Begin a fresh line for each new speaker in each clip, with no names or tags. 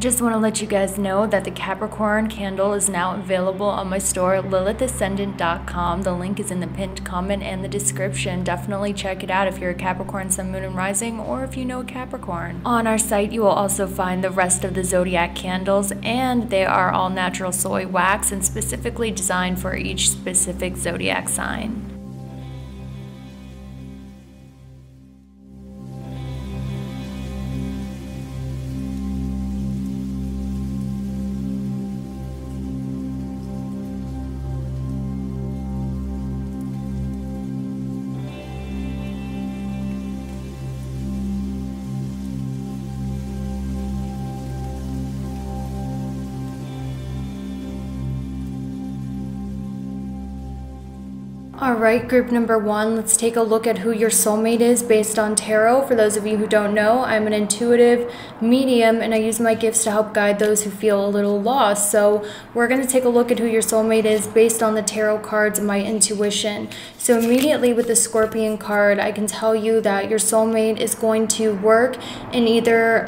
just want to let you guys know that the Capricorn candle is now available on my store, lilithascendant.com. The link is in the pinned comment and the description. Definitely check it out if you're a Capricorn, Sun, Moon, and Rising, or if you know a Capricorn. On our site, you will also find the rest of the zodiac candles, and they are all natural soy wax and specifically designed for each specific zodiac sign. Alright, group number 1, let's take a look at who your soulmate is based on tarot. For those of you who don't know, I'm an intuitive medium and I use my gifts to help guide those who feel a little lost. So we're going to take a look at who your soulmate is based on the tarot cards and my intuition. So immediately with the Scorpion card, I can tell you that your soulmate is going to work in either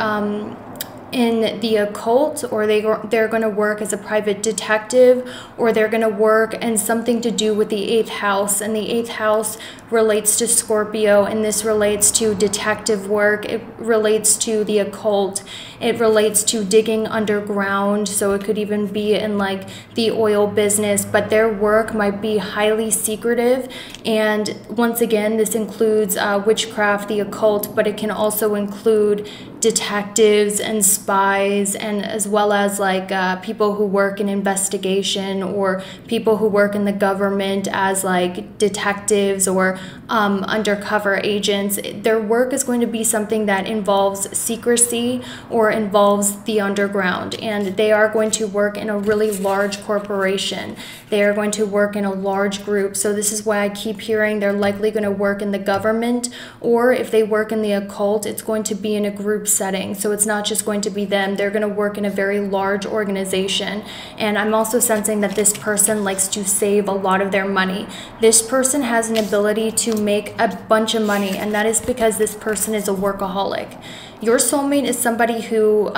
in the occult, or they're going to work as a private detective, or they're going to work in something to do with the 8th house. And the 8th house relates to Scorpio, and this relates to detective work. It relates to the occult. It relates to digging underground, so it could even be in like the oil business, but their work might be highly secretive. And once again, this includes witchcraft, the occult, but it can also include detectives and spies, and as well as like people who work in investigation, or people who work in the government as like detectives or undercover agents. Their work is going to be something that involves secrecy or involves the underground, and they are going to work in a really large corporation. They are going to work in a large group. So this is why I keep hearing they're likely going to work in the government, or if they work in the occult, it's going to be in a group setting. So it's not just going to be them. They're going to work in a very large organization. And I'm also sensing that this person likes to save a lot of their money. This person has an ability to make a bunch of money, and that is because this person is a workaholic. Your soulmate is somebody who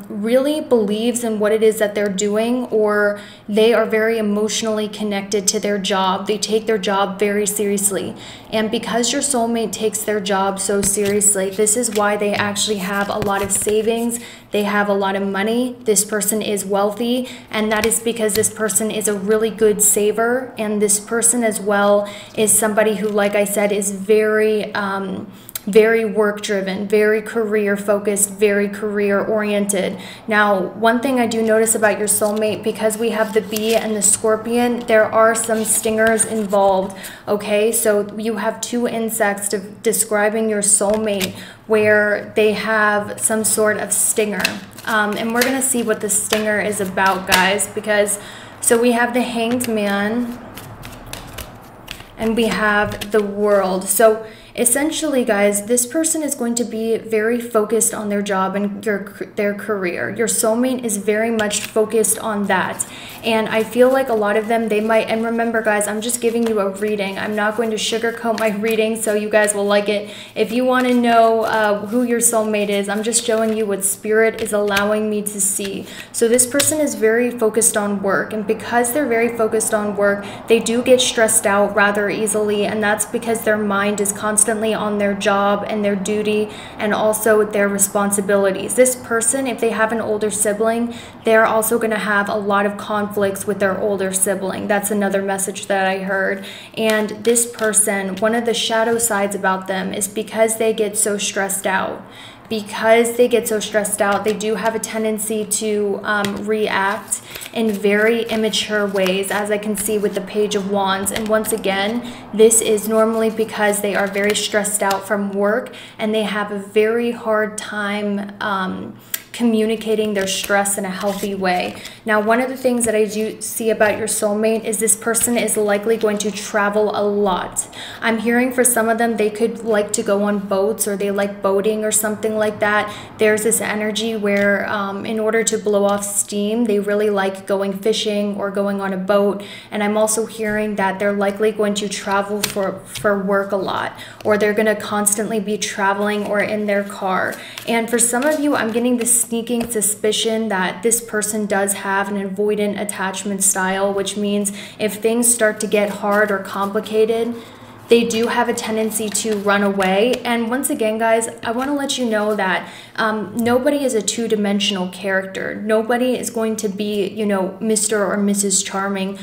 really believes in what it is that they're doing, or they are very emotionally connected to their job. They take their job very seriously. And because your soulmate takes their job so seriously, this is why they actually have a lot of savings. They have a lot of money. This person is wealthy, and that is because this person is a really good saver. And this person as well is somebody who, like I said, is very work driven, very career focused, very career oriented. Now, one thing I do notice about your soulmate, because we have the bee and the scorpion, there are some stingers involved. Okay, so you have 2 insects describing your soulmate where they have some sort of stinger. And we're going to see what the stinger is about, guys, because so we have the Hanged Man and we have the World. So essentially, guys, this person is going to be very focused on their job and their career. Your soulmate is very much focused on that. And I feel like a lot of them, they might, and remember, guys, I'm just giving you a reading. I'm not going to sugarcoat my reading, so you guys will like it. If you want to know who your soulmate is, I'm just showing you what Spirit is allowing me to see. So this person is very focused on work, and because they're very focused on work, they do get stressed out rather easily, and that's because their mind is constantly on their job and their duty and also their responsibilities. This person, if they have an older sibling, they're also going to have a lot of conflicts with their older sibling. That's another message that I heard. And this person, one of the shadow sides about them is because they get so stressed out. Because they get so stressed out, they do have a tendency to react in very immature ways, as I can see with the Page of Wands. And once again, this is normally because they are very stressed out from work and they have a very hard time communicating their stress in a healthy way. Now, one of the things that I do see about your soulmate is this person is likely going to travel a lot. I'm hearing for some of them, they could like to go on boats, or they like boating or something like that. There's this energy where in order to blow off steam, they really like going fishing or going on a boat. And I'm also hearing that they're likely going to travel for work a lot, or they're going to constantly be traveling or in their car. And for some of you, I'm getting the sneaking suspicion that this person does have an avoidant attachment style, which means if things start to get hard or complicated, they do have a tendency to run away. And once again, guys, I want to let you know that nobody is a two-dimensional character. Nobody is going to be, you know, Mr. or Mrs. Charming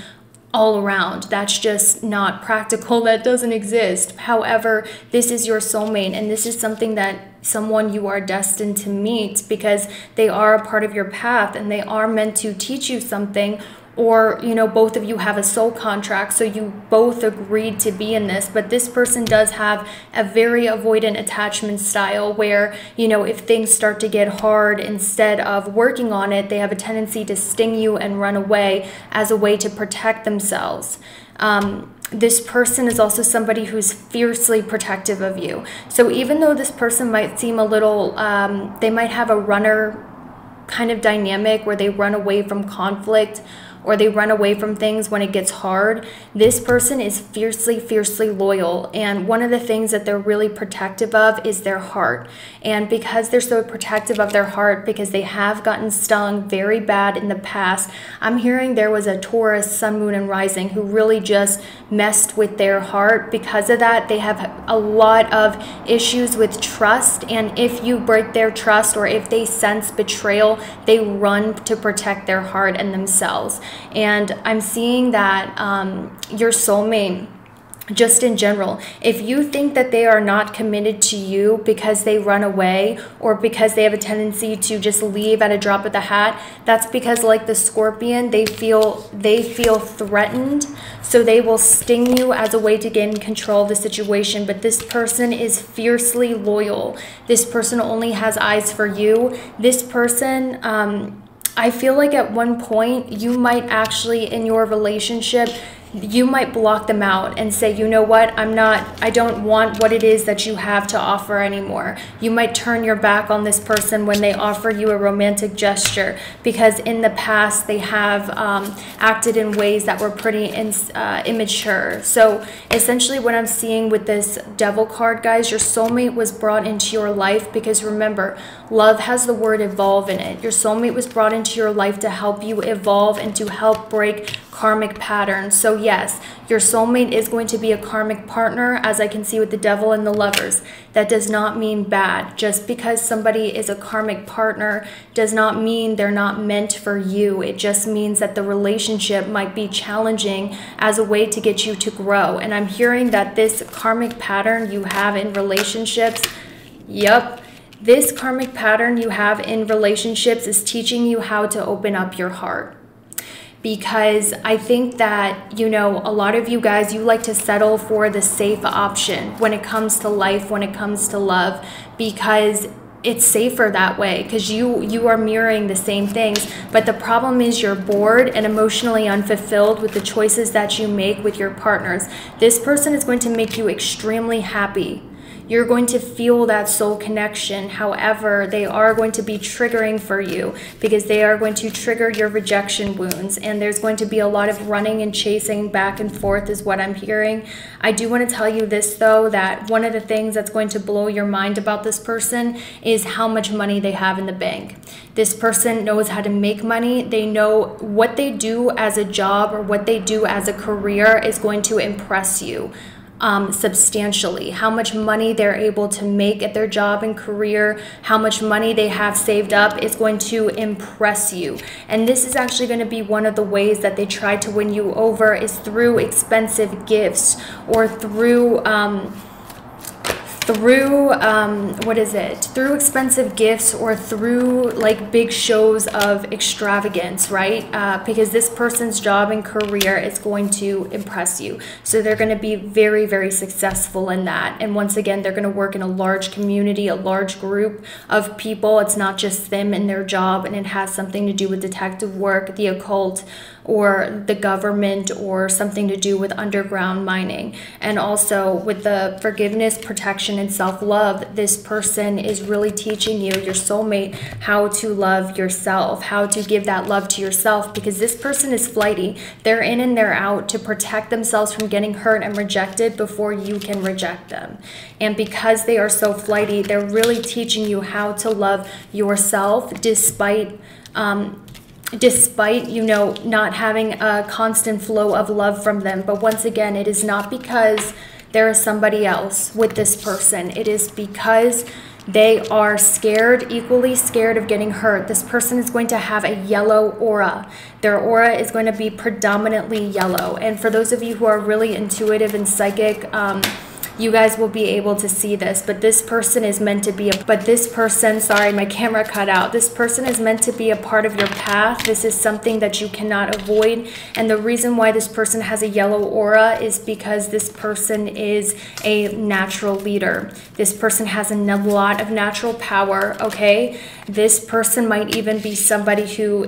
all around. That's just not practical. That doesn't exist. However, this is your soulmate, and this is something that someone you are destined to meet, because they are a part of your path and they are meant to teach you something. Or, you know, both of you have a soul contract, so you both agreed to be in this. But this person does have a very avoidant attachment style where, you know, if things start to get hard, instead of working on it, they have a tendency to sting you and run away as a way to protect themselves. This person is also somebody who's fiercely protective of you. So even though this person might seem a little, they might have a runner kind of dynamic where they run away from conflict, or they run away from things when it gets hard, this person is fiercely, fiercely loyal. And one of the things that they're really protective of is their heart. And because they're so protective of their heart, because they have gotten stung very bad in the past, I'm hearing there was a Taurus, sun, moon, and rising who really just messed with their heart. Because of that, they have a lot of issues with trust. And if you break their trust, or if they sense betrayal, they run to protect their heart and themselves. And I'm seeing that your soulmate, just in general, if you think that they are not committed to you because they run away, or because they have a tendency to just leave at a drop of the hat, that's because, like the scorpion, they feel threatened, so they will sting you as a way to gain control of the situation. But this person is fiercely loyal. This person only has eyes for you. This person, I feel like at one point you might actually, in your relationship, you might block them out and say, you know what, I don't want what it is that you have to offer anymore. You might turn your back on this person when they offer you a romantic gesture, because in the past they have acted in ways that were pretty immature. So essentially what I'm seeing with this Devil card, guys, your soulmate was brought into your life because, remember, love has the word evolve in it. Your soulmate was brought into your life to help you evolve and to help break karmic patterns. So yes, your soulmate is going to be a karmic partner, as I can see with the Devil and the Lovers. That does not mean bad. Just because somebody is a karmic partner does not mean they're not meant for you. It just means that the relationship might be challenging as a way to get you to grow. And I'm hearing that this karmic pattern you have in relationships, yep, this karmic pattern you have in relationships is teaching you how to open up your heart. Because I think that, you know, a lot of you guys, you like to settle for the safe option when it comes to life, when it comes to love, because it's safer that way, because you are mirroring the same things. But the problem is you're bored and emotionally unfulfilled with the choices that you make with your partners. This person is going to make you extremely happy. You're going to feel that soul connection. However, they are going to be triggering for you, because they are going to trigger your rejection wounds. And there's going to be a lot of running and chasing back and forth is what I'm hearing. I do want to tell you this, though, that one of the things that's going to blow your mind about this person is how much money they have in the bank. This person knows how to make money. They know what they do as a job or what they do as a career is going to impress you. Substantially. How much money they're able to make at their job and career, how much money they have saved up is going to impress you. And this is actually going to be one of the ways that they try to win you over, is through expensive gifts, or through through expensive gifts, or through like big shows of extravagance, right? Because this person's job and career is going to impress you. So they're going to be very, very successful in that. And once again, they're going to work in a large community, a large group of people. It's not just them and their job, and it has something to do with detective work, the occult, or the government or something to do with underground mining. And also with the forgiveness, protection, and self-love, this person is really teaching you, your soulmate, how to love yourself, how to give that love to yourself, because this person is flighty. They're in and they're out to protect themselves from getting hurt and rejected before you can reject them. And because they are so flighty, they're really teaching you how to love yourself despite you know, not having a constant flow of love from them. But once again, it is not because there is somebody else with this person. It is because they are scared, equally scared of getting hurt. This person is going to have a yellow aura. Their aura is going to be predominantly yellow. And for those of you who are really intuitive and psychic, you guys will be able to see this, but this person is meant to be sorry, my camera cut out. This person is meant to be a part of your path. This is something that you cannot avoid. And the reason why this person has a yellow aura is because this person is a natural leader. This person has a lot of natural power, okay? This person might even be somebody who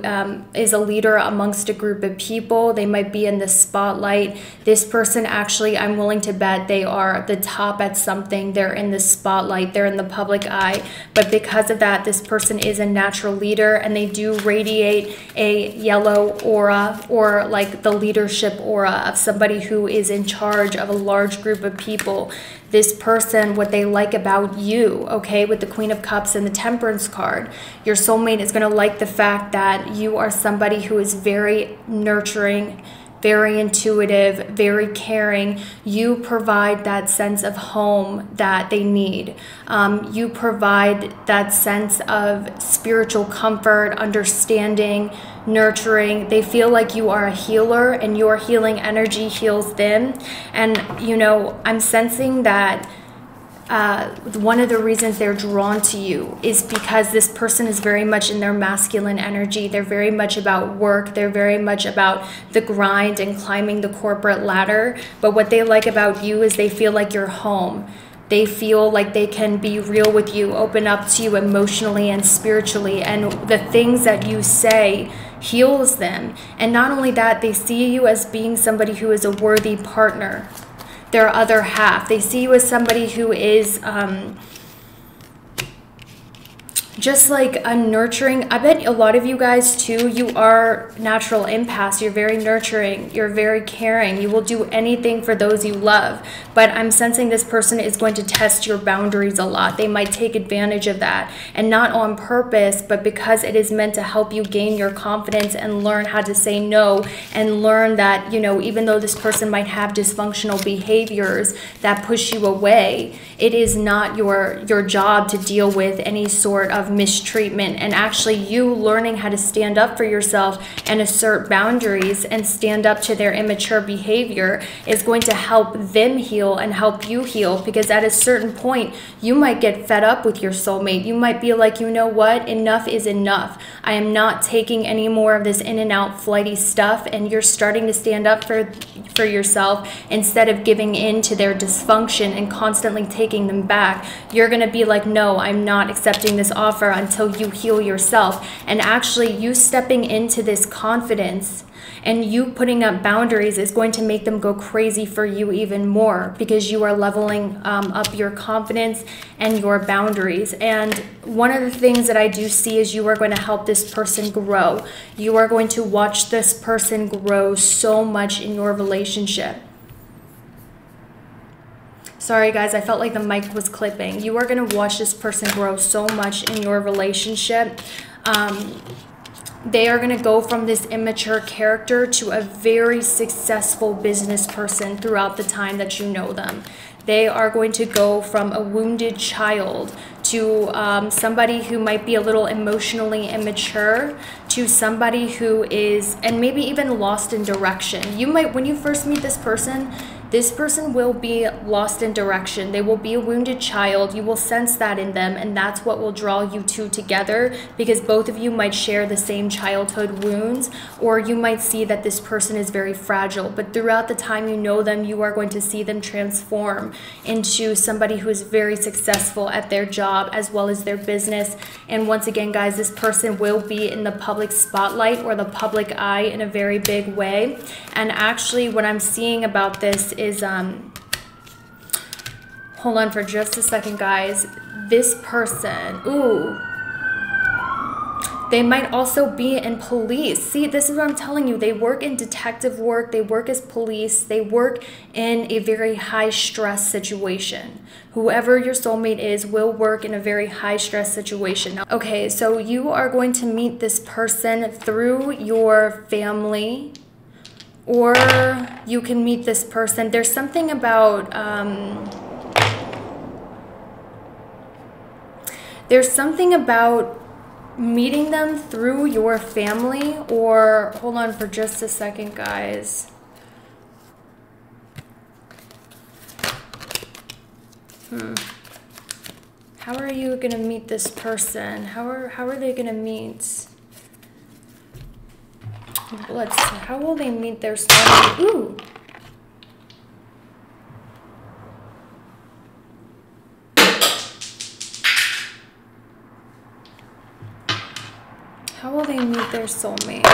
is a leader amongst a group of people. They might be in the spotlight. This person, actually, I'm willing to bet they are the top at something. They're in the spotlight, they're in the public eye, but because of that, this person is a natural leader, and they do radiate a yellow aura, or like the leadership aura of somebody who is in charge of a large group of people. This person, what they like about you, okay, with the Queen of Cups and the Temperance card, your soulmate is going to like the fact that you are somebody who is very nurturing, very intuitive, very caring. You provide that sense of home that they need. You provide that sense of spiritual comfort, understanding, nurturing. They feel like you are a healer, and your healing energy heals them. And, you know, I'm sensing that one of the reasons they're drawn to you is because this person is very much in their masculine energy. They're very much about work. They're very much about the grind and climbing the corporate ladder. But what they like about you is they feel like you're home. They feel like they can be real with you, open up to you emotionally and spiritually. And the things that you say heals them. And not only that, they see you as being somebody who is a worthy partner. Their other half. They see you as somebody who is just like a nurturing. I bet a lot of you guys too, you are natural empaths. You're very nurturing. You're very caring. You will do anything for those you love. But I'm sensing this person is going to test your boundaries a lot. They might take advantage of that, and not on purpose, but because it is meant to help you gain your confidence and learn how to say no, and learn that, you know, even though this person might have dysfunctional behaviors that push you away, it is not your job to deal with any sort of mistreatment. And actually, you learning how to stand up for yourself and assert boundaries and stand up to their immature behavior is going to help them heal and help you heal. Because at a certain point, you might get fed up with your soulmate. You might be like, you know what, enough is enough. I am not taking any more of this in and out flighty stuff. And you're starting to stand up for yourself instead of giving in to their dysfunction and constantly taking them back. You're going to be like, no, I'm not accepting this offer until you heal yourself. And actually, you stepping into this confidence and you putting up boundaries is going to make them go crazy for you even more, because you are leveling up your confidence and your boundaries. And one of the things that I do see is you are going to help this person grow. You are going to watch this person grow so much in your relationship. Sorry guys, I felt like the mic was clipping. You are going to watch this person grow so much in your relationship. They are going to go from this immature character to a very successful business person throughout the time that you know them. They are going to go from a wounded child to somebody who might be a little emotionally immature, to somebody who is, and maybe even lost in direction. You might, when you first meet this person, This person will be lost in direction. They will be a wounded child. You will sense that in them, and that's what will draw you two together, because both of you might share the same childhood wounds, or you might see that this person is very fragile. But throughout the time you know them, you are going to see them transform into somebody who is very successful at their job as well as their business. And once again, guys, this person will be in the public spotlight or the public eye in a very big way. And actually what I'm seeing about this is hold on for just a second, guys. This person, they might also be in police. See, this is what I'm telling you. They work in detective work. They work as police. They work in a very high stress situation. Whoever your soulmate is will work in a very high stress situation. Okay, so you are going to meet this person through your family, or you can meet this person. There's something about, meeting them through your family, or hold on for just a second, guys. How are you gonna meet this person? How are they gonna meet? Let's see. How will they meet their soulmate? Ooh. How will they meet their soulmate?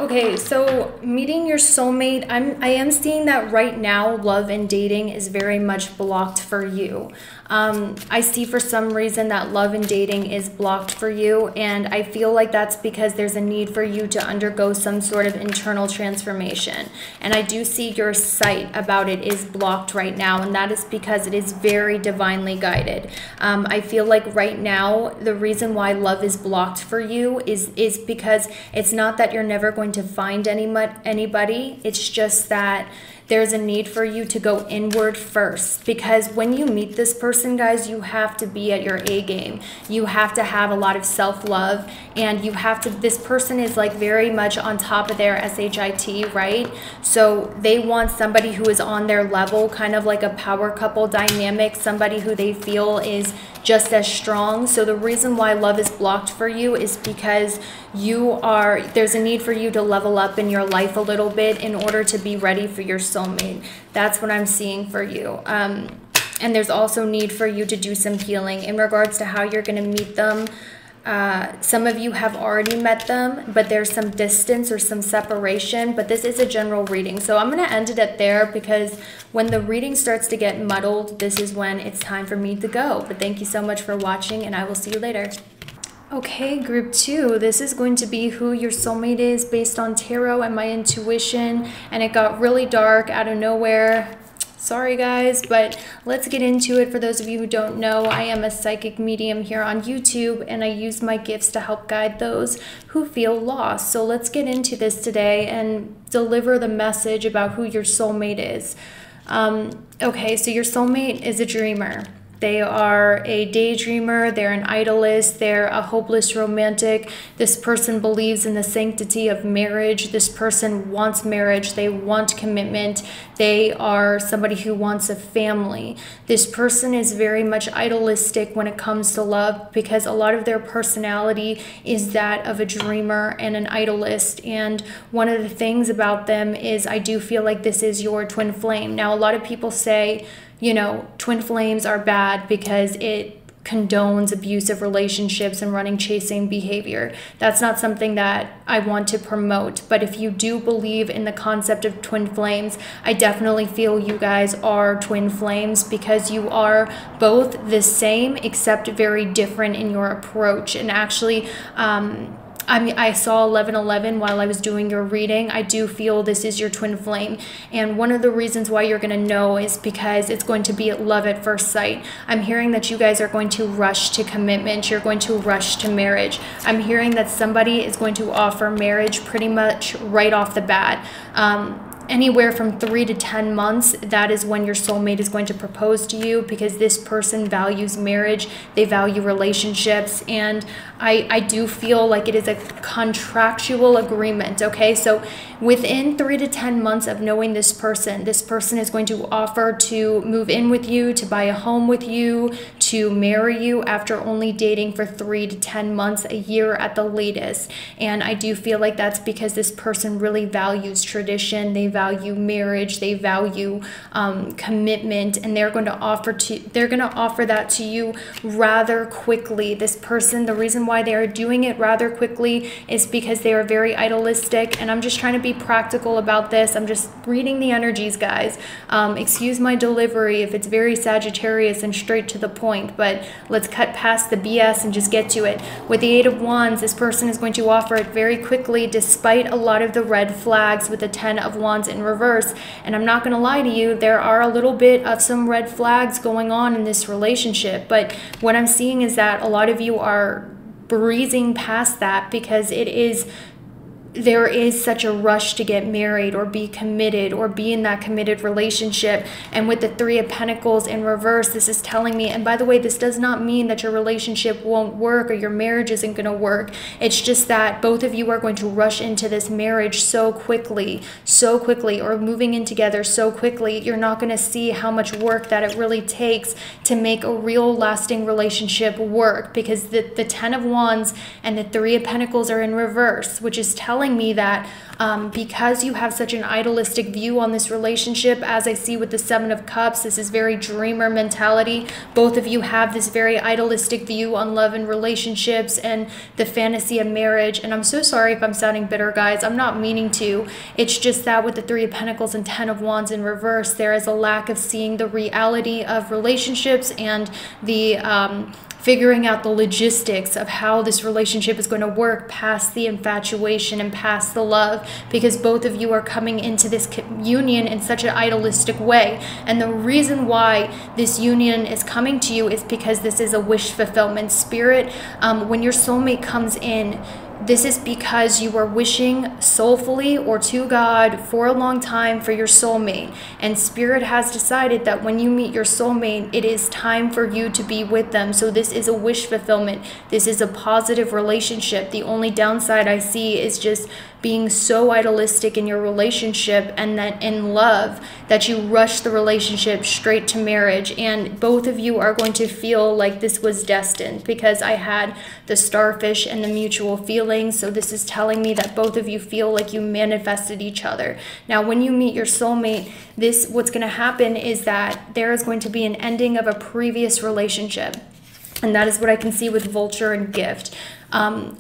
Okay, so meeting your soulmate, I am seeing that right now love and dating is very much blocked for you. I see for some reason that love and dating is blocked for you, and I feel like that's because there's a need for you to undergo some sort of internal transformation. And I do see your sight about it is blocked right now, and that is because it is very divinely guided. I feel like right now the reason why love is blocked for you is because it's not that you're never going to find anybody. It's just that there's a need for you to go inward first, because when you meet this person, guys, you have to be at your A game. You have to have a lot of self-love, and you have to, this person is like very much on top of their SHIT, right? So they want somebody who is on their level, kind of like a power couple dynamic, somebody who they feel is just as strong. So the reason why love is blocked for you is because there's a need for you to level up in your life a little bit in order to be ready for your soulmate. That's what I'm seeing for you. And there's also need for you to do some healing in regards to how you're going to meet them. Some of you have already met them, but there's some distance or some separation, but this is a general reading. So I'm going to end it at there, because when the reading starts to get muddled, this is when it's time for me to go. But thank you so much for watching, and I will see you later. Okay, group 2, this is going to be who your soulmate is based on tarot and my intuition, and it got really dark out of nowhere. Sorry guys, but let's get into it. For those of you who don't know, I am a psychic medium here on YouTube, and I use my gifts to help guide those who feel lost. So let's get into this today and deliver the message about who your soulmate is. Okay, so your soulmate is a dreamer. They are a daydreamer, they're an idolist, they're a hopeless romantic. This person believes in the sanctity of marriage. This person wants marriage, they want commitment. They are somebody who wants a family. This person is very much idolistic when it comes to love, because a lot of their personality is that of a dreamer and an idolist. And one of the things about them is I do feel like this is your twin flame. Now, a lot of people say, you know, twin flames are bad because it condones abusive relationships and running chasing behavior. That's not something that I want to promote, but if you do believe in the concept of twin flames, I definitely feel you guys are twin flames, because you are both the same except very different in your approach. And actually, I saw 1111 while I was doing your reading. I do feel this is your twin flame. And one of the reasons why you're going to know is because it's going to be love at first sight. I'm hearing that you guys are going to rush to commitment. You're going to rush to marriage. I'm hearing that somebody is going to offer marriage pretty much right off the bat. anywhere from 3 to 10 months, that is when your soulmate is going to propose to you, because this person values marriage, they value relationships, and I do feel like it is a contractual agreement, okay? So within 3 to 10 months of knowing this person is going to offer to move in with you, to buy a home with you, to marry you after only dating for 3 to 10 months, a year at the latest. And I do feel like that's because this person really values tradition, they value marriage, they value commitment, and they're going to offer that to you rather quickly. This person, the reason why they are doing it rather quickly is because they are very idealistic, and I'm just trying to be practical about this. I'm just reading the energies, guys. Excuse my delivery if it's very Sagittarius and straight to the point, but let's cut past the BS and just get to it. With the Eight of Wands, this person is going to offer it very quickly despite a lot of the red flags with the Ten of Wands in reverse. And I'm not going to lie to you, there are a little bit of some red flags going on in this relationship, but what I'm seeing is that a lot of you are breezing past that because there is such a rush to get married or be committed or be in that committed relationship. And with the Three of Pentacles in reverse, this is telling me, and by the way, this does not mean that your relationship won't work or your marriage isn't going to work. It's just that both of you are going to rush into this marriage so quickly, or moving in together so quickly. You're not going to see how much work that it really takes to make a real lasting relationship work, because the Ten of Wands and the Three of Pentacles are in reverse, which is telling me that because you have such an idealistic view on this relationship, as I see with the Seven of Cups, this is very dreamer mentality. Both of you have this very idealistic view on love and relationships and the fantasy of marriage. And I'm so sorry if I'm sounding bitter, guys. I'm not meaning to. It's just that with the Three of Pentacles and Ten of Wands in reverse, there is a lack of seeing the reality of relationships and the figuring out the logistics of how this relationship is going to work past the infatuation and past the love, because both of you are coming into this union in such an idealistic way. And the reason why this union is coming to you is because this is a wish fulfillment spirit. When your soulmate comes in, this is because you were wishing soulfully or to God for a long time for your soulmate. And Spirit has decided that when you meet your soulmate, it is time for you to be with them. So this is a wish fulfillment. This is a positive relationship. The only downside I see is just being so idealistic in your relationship and that in love that you rush the relationship straight to marriage. And both of you are going to feel like this was destined, because I had the starfish and the mutual feelings. So this is telling me that both of you feel like you manifested each other. Now, when you meet your soulmate, what's going to happen is that there is going to be an ending of a previous relationship. And that is what I can see with Vulture and Gift.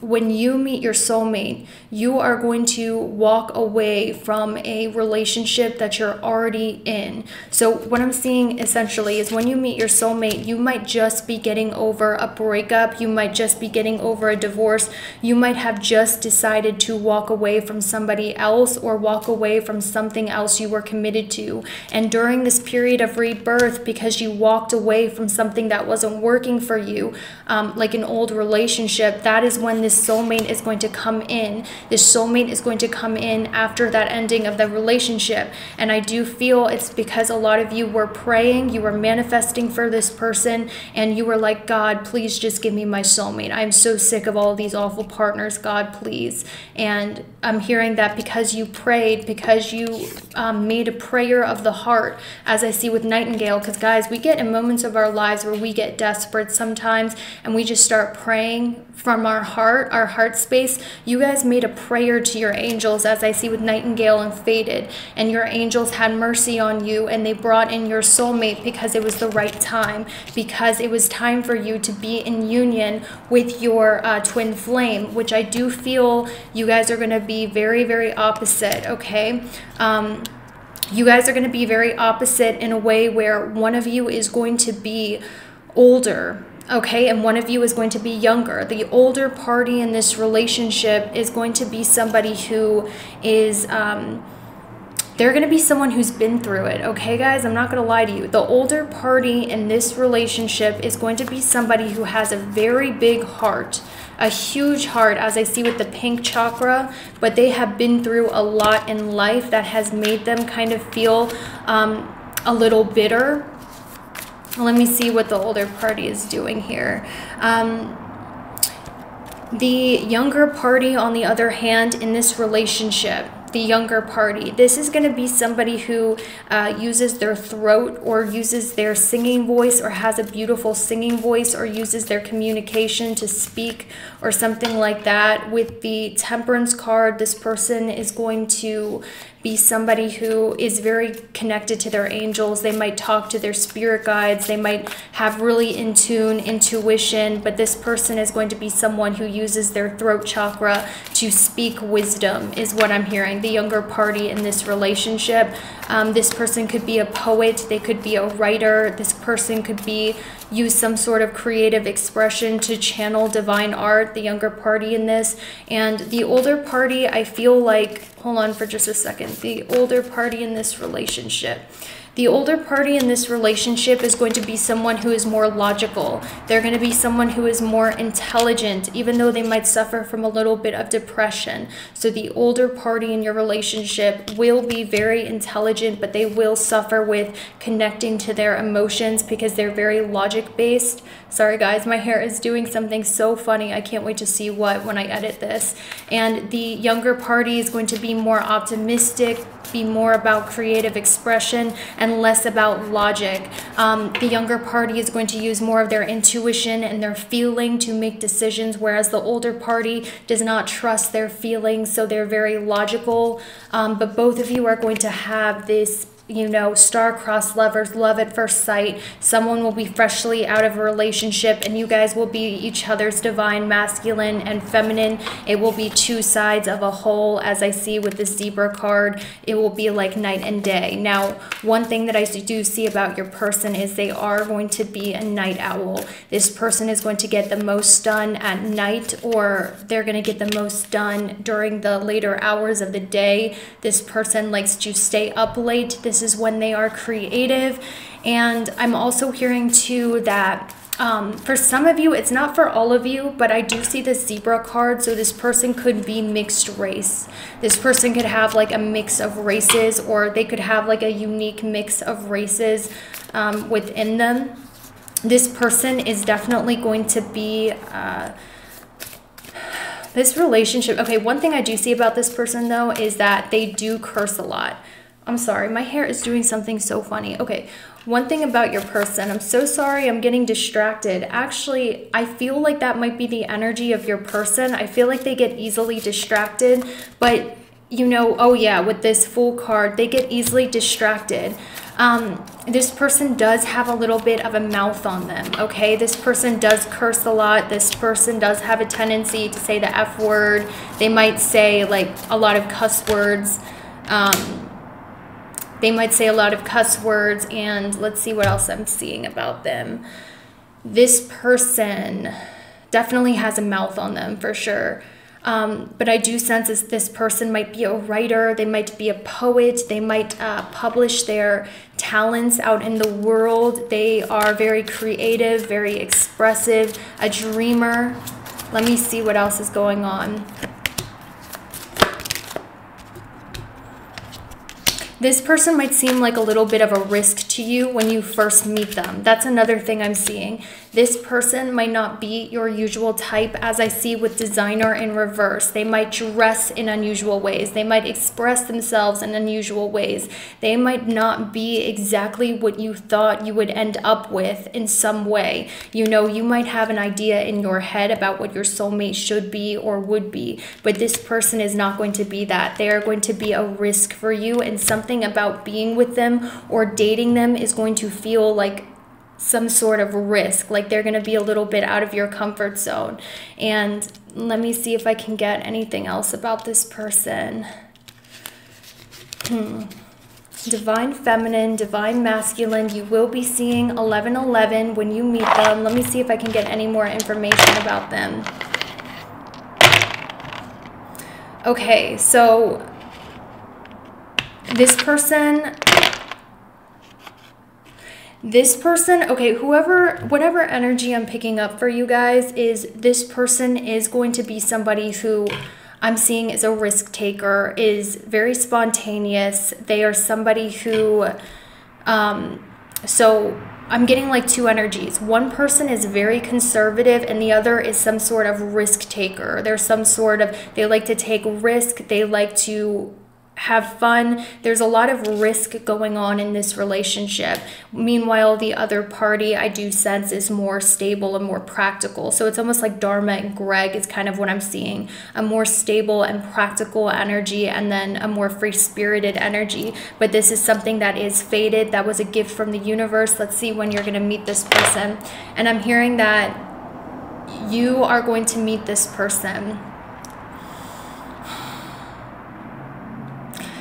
When you meet your soulmate, you are going to walk away from a relationship that you're already in. So what I'm seeing essentially is when you meet your soulmate, you might just be getting over a breakup. You might just be getting over a divorce. You might have just decided to walk away from somebody else or walk away from something else you were committed to. And during this period of rebirth, because you walked away from something that wasn't working for you, like an old relationship, that is when this soulmate is going to come in. This soulmate is going to come in after that ending of the relationship. And I do feel it's because a lot of you were praying, you were manifesting for this person, and you were like, God, please just give me my soulmate. I'm so sick of all of these awful partners, God, please. And I'm hearing that because you prayed, because you made a prayer of the heart, as I see with Nightingale. Because guys, we get in moments of our lives where we get desperate sometimes, and we just start praying from our heart space. You guys made a prayer to your angels, as I see with Nightingale and Faded, and your angels had mercy on you, and they brought in your soulmate because it was the right time, because it was time for you to be in union with your twin flame, which I do feel you guys are going to be very, very opposite, okay? You guys are going to be very opposite in a way where one of you is going to be older, okay, and one of you is going to be younger. The older party in this relationship is going to be somebody who is they're going to be someone who's been through it, okay, guys? I'm not going to lie to you. The older party in this relationship is going to be somebody who has a very big heart, a huge heart, as I see with the pink chakra, but they have been through a lot in life that has made them kind of feel a little bitter. Let me see what the older party is doing here. The younger party, on the other hand, in this relationship, the younger party, this is going to be somebody who uses their throat or uses their singing voice or has a beautiful singing voice or uses their communication to speak or something like that. With the Temperance card, this person is going to be somebody who is very connected to their angels. They might talk to their spirit guides. They might have really in tune intuition, but this person is going to be someone who uses their throat chakra to speak wisdom, is what I'm hearing. The younger party in this relationship. This person could be a poet. They could be a writer. This person could use some sort of creative expression to channel divine art, the younger party in this. And the older party, I feel like, hold on for just a second. The older party in this relationship. The older party in this relationship is going to be someone who is more logical. They're going to be someone who is more intelligent, even though they might suffer from a little bit of depression. So the older party in your relationship will be very intelligent, but they will suffer with connecting to their emotions because they're very logic-based. Sorry guys, my hair is doing something so funny. I can't wait to see what when I edit this. And the younger party is going to be more optimistic, be more about creative expression and less about logic. The younger party is going to use more of their intuition and their feeling to make decisions, whereas the older party does not trust their feelings, so they're very logical. But both of you are going to have this, you know, star-crossed lovers, love at first sight. Someone will be freshly out of a relationship and you guys will be each other's divine masculine and feminine. It will be two sides of a whole, as I see with the zebra card. It will be like night and day. Now, one thing that I do see about your person is they are going to be a night owl. This person is going to get the most done at night, or they're going to get the most done during the later hours of the day. This person likes to stay up late. This is when they are creative. And I'm also hearing too that for some of you, it's not for all of you, but I do see the zebra card. So this person could be mixed race. This person could have like a mix of races, or they could have like a unique mix of races within them. This person is definitely going to be this relationship. Okay, one thing I do see about this person though is that they do curse a lot. I'm sorry, my hair is doing something so funny. Okay, one thing about your person, I'm so sorry, I'm getting distracted. Actually, I feel like that might be the energy of your person. I feel like they get easily distracted, but you know, oh yeah, with this Fool card, they get easily distracted. This person does have a little bit of a mouth on them, okay? This person does curse a lot. This person does have a tendency to say the F word. They might say like a lot of cuss words. They might say a lot of cuss words, and let's see what else I'm seeing about them. This person definitely has a mouth on them for sure. But I do sense this person might be a writer, they might be a poet, they might publish their talents out in the world. They are very creative, very expressive, a dreamer. Let me see what else is going on. This person might seem like a little bit of a risk to you when you first meet them. That's another thing I'm seeing. This person might not be your usual type, as I see with designer in reverse. They might dress in unusual ways. They might express themselves in unusual ways. They might not be exactly what you thought you would end up with in some way. You know, you might have an idea in your head about what your soulmate should be or would be, but this person is not going to be that. They are going to be a risk for you, and something about being with them or dating them is going to feel like some sort of risk, like they're going to be a little bit out of your comfort zone. And let me see if I can get anything else about this person. Divine feminine, divine masculine. You will be seeing 1111 when you meet them. Let me see if I can get any more information about them. Okay, so This person, okay, whatever energy I'm picking up for you guys is this person is going to be somebody who I'm seeing is a risk taker, is very spontaneous. They are somebody who, so I'm getting like two energies. One person is very conservative and the other is some sort of risk taker. There's some sort of, they like to take risk. They like to have fun. There's a lot of risk going on in this relationship. Meanwhile, the other party I do sense is more stable and more practical. So it's almost like Dharma and Greg is kind of what I'm seeing. A more stable and practical energy and then a more free-spirited energy. But this is something that is fated. That was a gift from the universe. Let's see when you're going to meet this person. And I'm hearing that you are going to meet this person.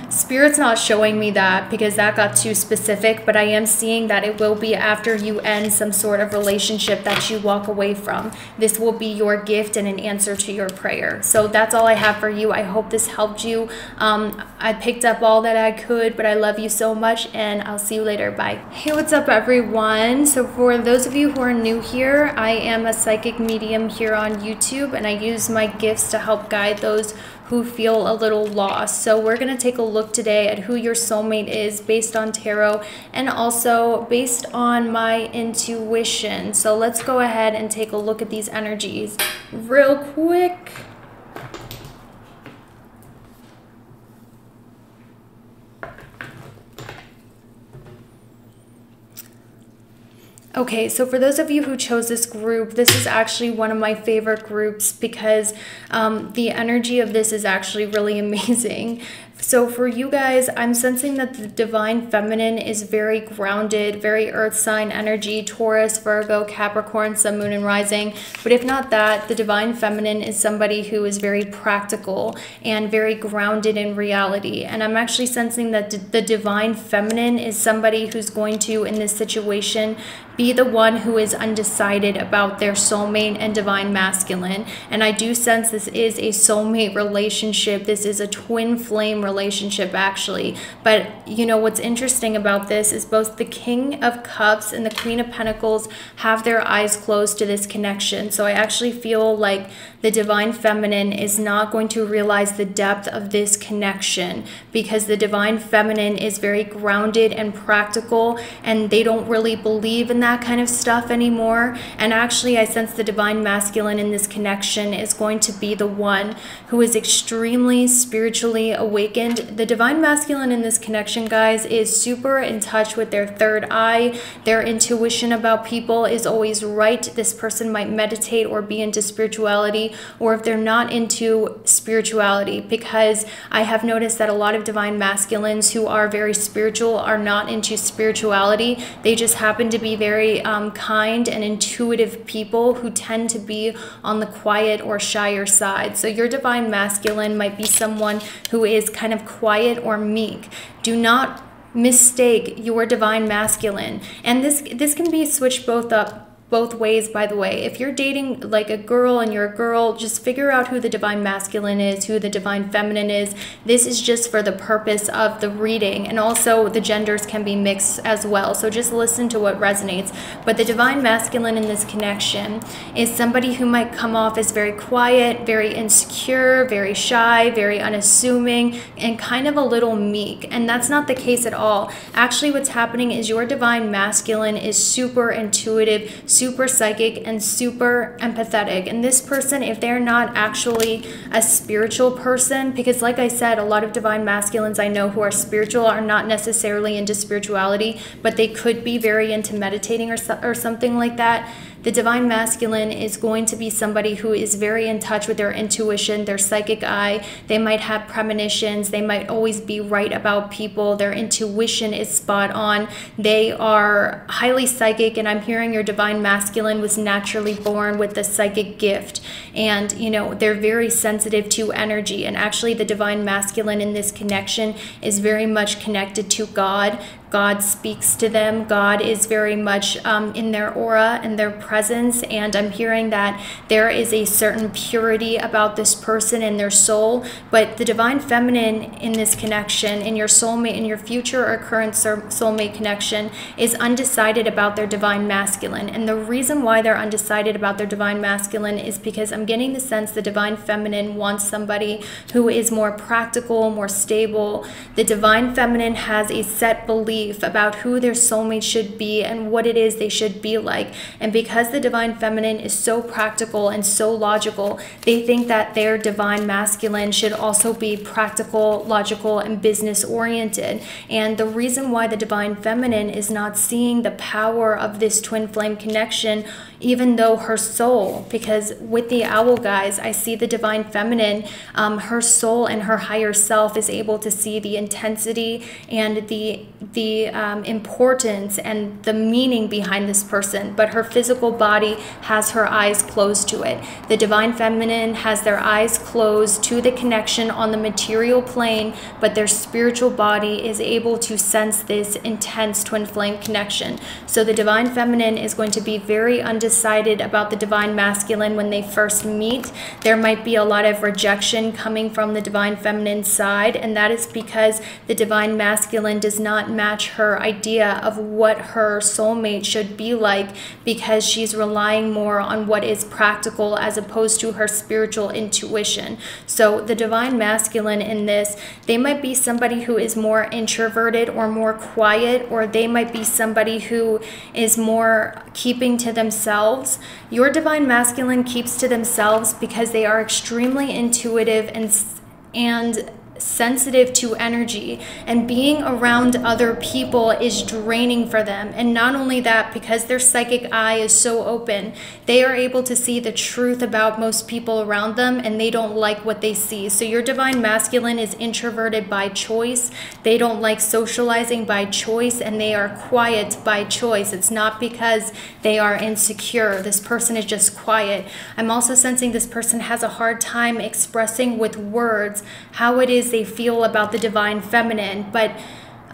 Spirit's not showing me that because that got too specific, but I am seeing that it will be after you end some sort of relationship that you walk away from. This will be your gift and an answer to your prayer. So that's all I have for you. I hope this helped you. I picked up all that I could, but I love you so much and I'll see you later. Bye. Hey, what's up everyone? So for those of you who are new here, I am a psychic medium here on YouTube and I use my gifts to help guide those who feel a little lost. So we're going to take a look today at who your soulmate is based on tarot and also based on my intuition. So let's go ahead and take a look at these energies real quick. Okay, so for those of you who chose this group, this is actually one of my favorite groups because the energy of this is actually really amazing. So for you guys, I'm sensing that the divine feminine is very grounded, very earth sign energy, Taurus, Virgo, Capricorn, Sun, Moon, and Rising. But if not that, the divine feminine is somebody who is very practical and very grounded in reality. And I'm actually sensing that the divine feminine is somebody who's going to, in this situation, be the one who is undecided about their soulmate and divine masculine. And I do sense this is a soulmate relationship. This is a twin flame relationship actually. But you know what's interesting about this is both the King of Cups and the Queen of Pentacles have their eyes closed to this connection. So I actually feel like the divine feminine is not going to realize the depth of this connection because the divine feminine is very grounded and practical and they don't really believe in that kind of stuff anymore. And actually I sense the divine masculine in this connection is going to be the one who is extremely spiritually awakened. The divine masculine in this connection, guys, is super in touch with their third eye. Their intuition about people is always right. This person might meditate or be into spirituality, or if they're not into spirituality, because I have noticed that a lot of divine masculines who are very spiritual are not into spirituality. They just happen to be very kind and intuitive people who tend to be on the quiet or shyer side. So your divine masculine might be someone who is kind of quiet or meek. Do not mistake your divine masculine. And this can be switched both ways, by the way. If you're dating like a girl and you're a girl, just figure out who the divine masculine is, who the divine feminine is. This is just for the purpose of the reading, and also the genders can be mixed as well, so just listen to what resonates. But the divine masculine in this connection is somebody who might come off as very quiet, very insecure, very shy, very unassuming, and kind of a little meek. And that's not the case at all. Actually, what's happening is your divine masculine is super intuitive, super psychic, and super empathetic. And this person, if they're not actually a spiritual person, because like I said, a lot of divine masculines I know who are spiritual are not necessarily into spirituality, but they could be very into meditating or something like that. The divine masculine is going to be somebody who is very in touch with their intuition, their psychic eye. They might have premonitions. They might always be right about people. Their intuition is spot on. They are highly psychic, and I'm hearing your divine masculine was naturally born with the psychic gift. And, you know, they're very sensitive to energy. And actually, the divine masculine in this connection is very much connected to God. God speaks to them. God is very much in their aura and their presence, and I'm hearing that there is a certain purity about this person and their soul. But the divine feminine in this connection, in your soulmate, in your future or current soulmate connection, is undecided about their divine masculine. And the reason why they're undecided about their divine masculine is because I'm getting the sense the divine feminine wants somebody who is more practical, more stable. The divine feminine has a set belief about who their soulmate should be and what it is they should be like. And because the divine feminine is so practical and so logical, they think that their divine masculine should also be practical, logical, and business oriented. And the reason why the divine feminine is not seeing the power of this twin flame connection, even though her soul, because with the owl, guys, I see the divine feminine, her soul and her higher self is able to see the intensity and the importance and the meaning behind this person, but her physical body has her eyes closed to it. The divine feminine has their eyes closed to the connection on the material plane, but their spiritual body is able to sense this intense twin flame connection. So the divine feminine is going to be very undecided about the divine masculine when they first meet. There might be a lot of rejection coming from the divine feminine side, and that is because the divine masculine does not match her idea of what her soulmate should be like, because she's relying more on what is practical as opposed to her spiritual intuition. So the divine masculine in this, they might be somebody who is more introverted or more quiet, or they might be somebody who is more keeping to themselves. Your divine masculine keeps to themselves because they are extremely intuitive and sensitive to energy, and being around other people is draining for them. And not only that, because their psychic eye is so open, they are able to see the truth about most people around them, and they don't like what they see. So your divine masculine is introverted by choice. They don't like socializing by choice, and they are quiet by choice. It's not because they are insecure. This person is just quiet. I'm also sensing this person has a hard time expressing with words how it is they feel about the divine feminine, but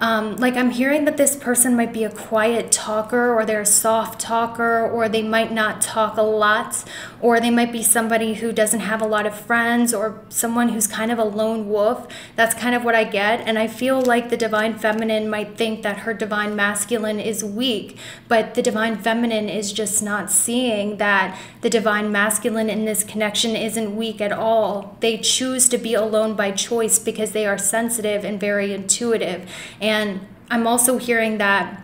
like I'm hearing that this person might be a quiet talker, or they're a soft talker, or they might not talk a lot, or they might be somebody who doesn't have a lot of friends, or someone who's kind of a lone wolf. That's kind of what I get. And I feel like the divine feminine might think that her divine masculine is weak, but the divine feminine is just not seeing that the divine masculine in this connection isn't weak at all. They choose to be alone by choice because they are sensitive and very intuitive. And I'm also hearing that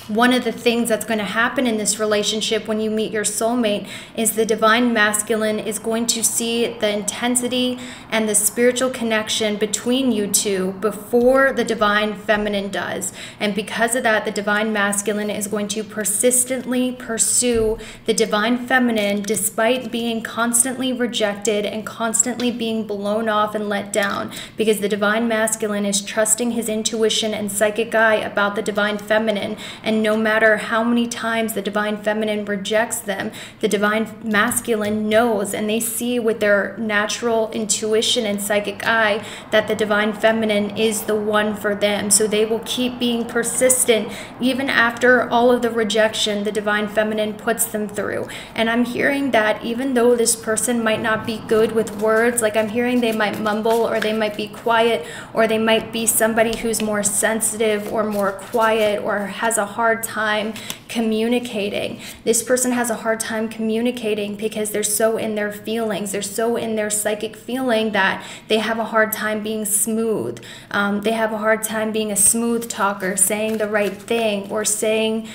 one of the things that's going to happen in this relationship when you meet your soulmate is the divine masculine is going to see the intensity and the spiritual connection between you two before the divine feminine does. And because of that, the divine masculine is going to persistently pursue the divine feminine despite being constantly rejected and constantly being blown off and let down, because the divine masculine is trusting his intuition and psychic eye about the divine feminine. And no matter how many times the divine feminine rejects them, the divine masculine knows, and they see with their natural intuition and psychic eye that the divine feminine is the one for them. So they will keep being persistent even after all of the rejection the divine feminine puts them through. And I'm hearing that even though this person might not be good with words, like I'm hearing they might mumble, or they might be quiet, or they might be somebody who's more sensitive or more quiet, or has a hard time communicating. This person has a hard time communicating because they're so in their feelings. They're so in their psychic feeling that they have a hard time being smooth. They have a hard time being a smooth talker, saying the right thing, or saying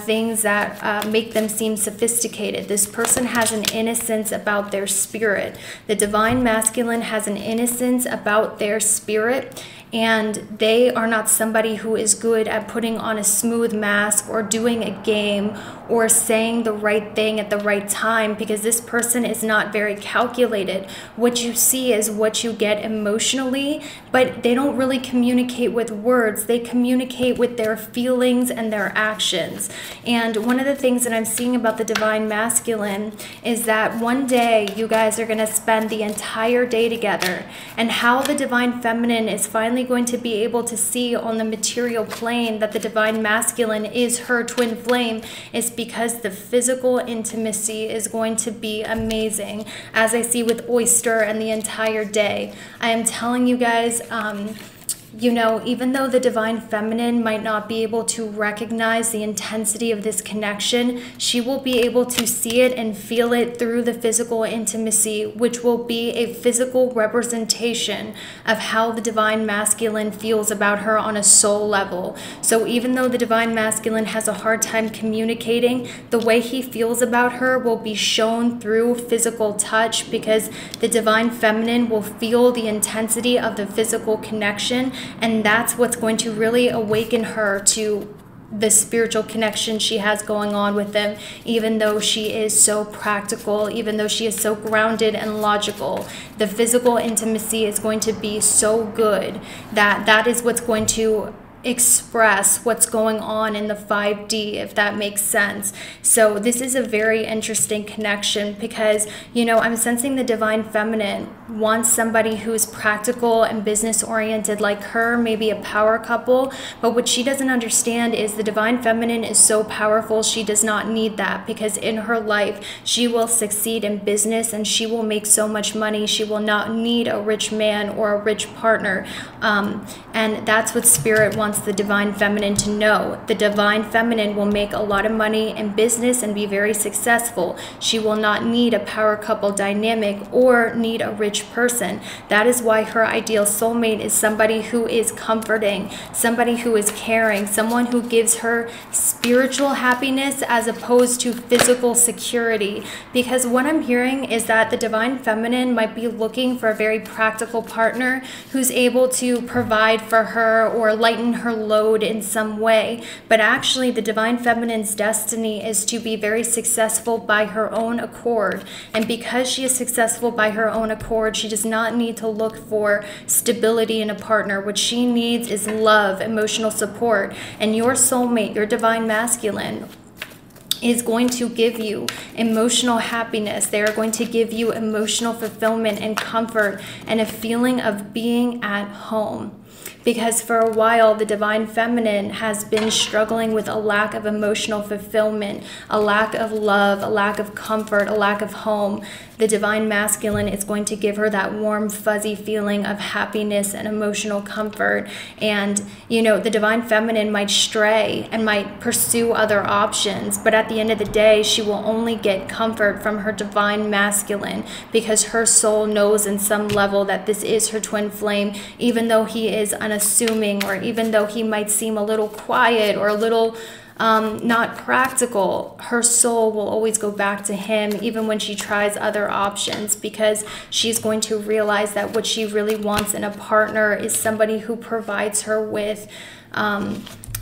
things that make them seem sophisticated. This person has an innocence about their spirit. The divine masculine has an innocence about their spirit, and they are not somebody who is good at putting on a smooth mask or doing a game or saying the right thing at the right time, because this person is not very calculated. What you see is what you get emotionally, but they don't really communicate with words. They communicate with their feelings and their actions. And one of the things that I'm seeing about the divine masculine is that one day you guys are going to spend the entire day together, and how the divine feminine is finally only going to be able to see on the material plane that the divine masculine is her twin flame is because the physical intimacy is going to be amazing, as I see with Oyster and the entire day. I am telling you guys, you know, even though the divine feminine might not be able to recognize the intensity of this connection, she will be able to see it and feel it through the physical intimacy, which will be a physical representation of how the divine masculine feels about her on a soul level. So even though the divine masculine has a hard time communicating, the way he feels about her will be shown through physical touch, because the divine feminine will feel the intensity of the physical connection. And that's what's going to really awaken her to the spiritual connection she has going on with them, even though she is so practical, even though she is so grounded and logical. The physical intimacy is going to be so good that that is what's going to express what's going on in the 5D, if that makes sense. So this is a very interesting connection because, you know, I'm sensing the divine feminine wants somebody who's practical and business oriented like her, maybe a power couple. But what she doesn't understand is the divine feminine is so powerful, she does not need that, because in her life she will succeed in business and she will make so much money. She will not need a rich man or a rich partner. And that's what spirit wants the divine feminine to know. The divine feminine will make a lot of money in business and be very successful. She will not need a power couple dynamic or need a rich person. That is why her ideal soulmate is somebody who is comforting, somebody who is caring, someone who gives her spiritual happiness as opposed to physical security. Because what I'm hearing is that the divine feminine might be looking for a very practical partner who's able to provide for her or lighten her load in some way. But actually the divine feminine's destiny is to be very successful by her own accord. And because she is successful by her own accord, she does not need to look for stability in a partner. What she needs is love, emotional support. And your soulmate, your divine masculine, is going to give you emotional happiness. They are going to give you emotional fulfillment and comfort and a feeling of being at home. Because for a while, the divine feminine has been struggling with a lack of emotional fulfillment, a lack of love, a lack of comfort, a lack of home. The divine masculine is going to give her that warm, fuzzy feeling of happiness and emotional comfort. And, you know, the divine feminine might stray and might pursue other options, but at the end of the day, she will only get comfort from her divine masculine, because her soul knows in some level that this is her twin flame, even though he is unassuming, or even though he might seem a little quiet or a little not practical. Her soul will always go back to him even when she tries other options, because she's going to realize that what she really wants in a partner is somebody who provides her with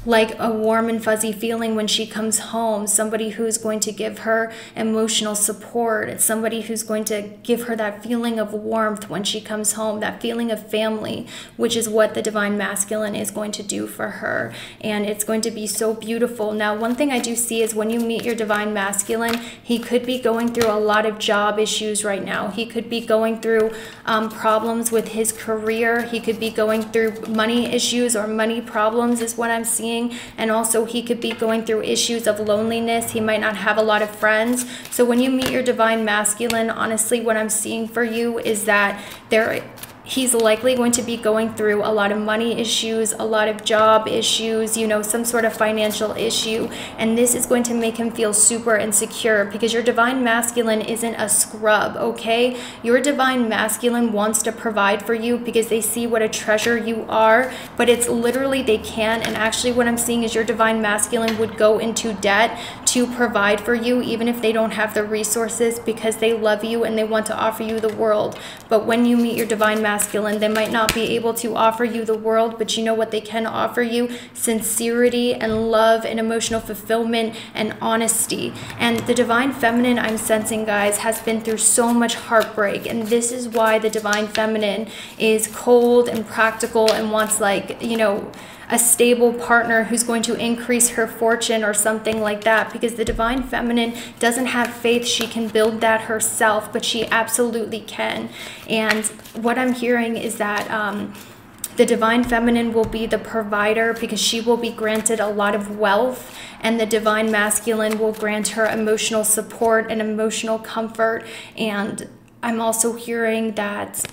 like a warm and fuzzy feeling when she comes home, somebody who's going to give her emotional support. It's somebody who's going to give her that feeling of warmth when she comes home, that feeling of family, which is what the divine masculine is going to do for her. And it's going to be so beautiful. Now, one thing I do see is when you meet your divine masculine, he could be going through a lot of job issues right now. He could be going through problems with his career. He could be going through money issues or money problems is what I'm seeing. And also he could be going through issues of loneliness. He might not have a lot of friends. So when you meet your divine masculine, honestly, what I'm seeing for you is that he's likely going to be going through a lot of money issues, a lot of job issues, you know, some sort of financial issue. And this is going to make him feel super insecure, because your divine masculine isn't a scrub, okay? Your divine masculine wants to provide for you because they see what a treasure you are, but it's literally they can. And actually what I'm seeing is your divine masculine would go into debt to provide for you, even if they don't have the resources, because they love you and they want to offer you the world. But when you meet your divine masculine, they might not be able to offer you the world, but you know what they can offer you? Sincerity and love and emotional fulfillment and honesty. And the divine feminine, I'm sensing, guys, has been through so much heartbreak, and this is why the divine feminine is cold and practical and wants, like, you know, a stable partner who's going to increase her fortune or something like that, because the divine feminine doesn't have faith she can build that herself, but she absolutely can. And what I'm hearing is that The divine feminine will be the provider because she will be granted a lot of wealth, and the divine masculine will grant her emotional support and emotional comfort. And I'm also hearing that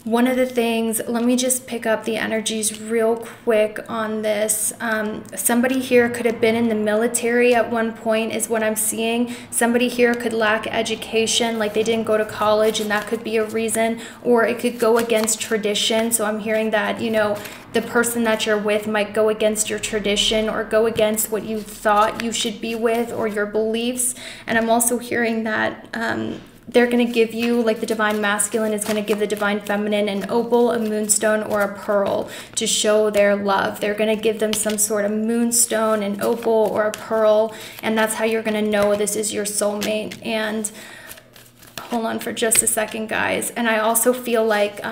one of the things, let me just pick up the energies real quick on this. Somebody here could have been in the military at one point is what I'm seeing. Somebody here could lack education, like they didn't go to college, and that could be a reason, or it could go against tradition. So I'm hearing that, you know, the person that you're with might go against your tradition or go against what you thought you should be with or your beliefs. And I'm also hearing that they're going to give you, like the divine masculine is going to give the divine feminine an opal, a moonstone, or a pearl to show their love. They're going to give them some sort of moonstone, an opal, or a pearl, and that's how you're going to know this is your soulmate. And hold on for just a second, guys. And I also feel like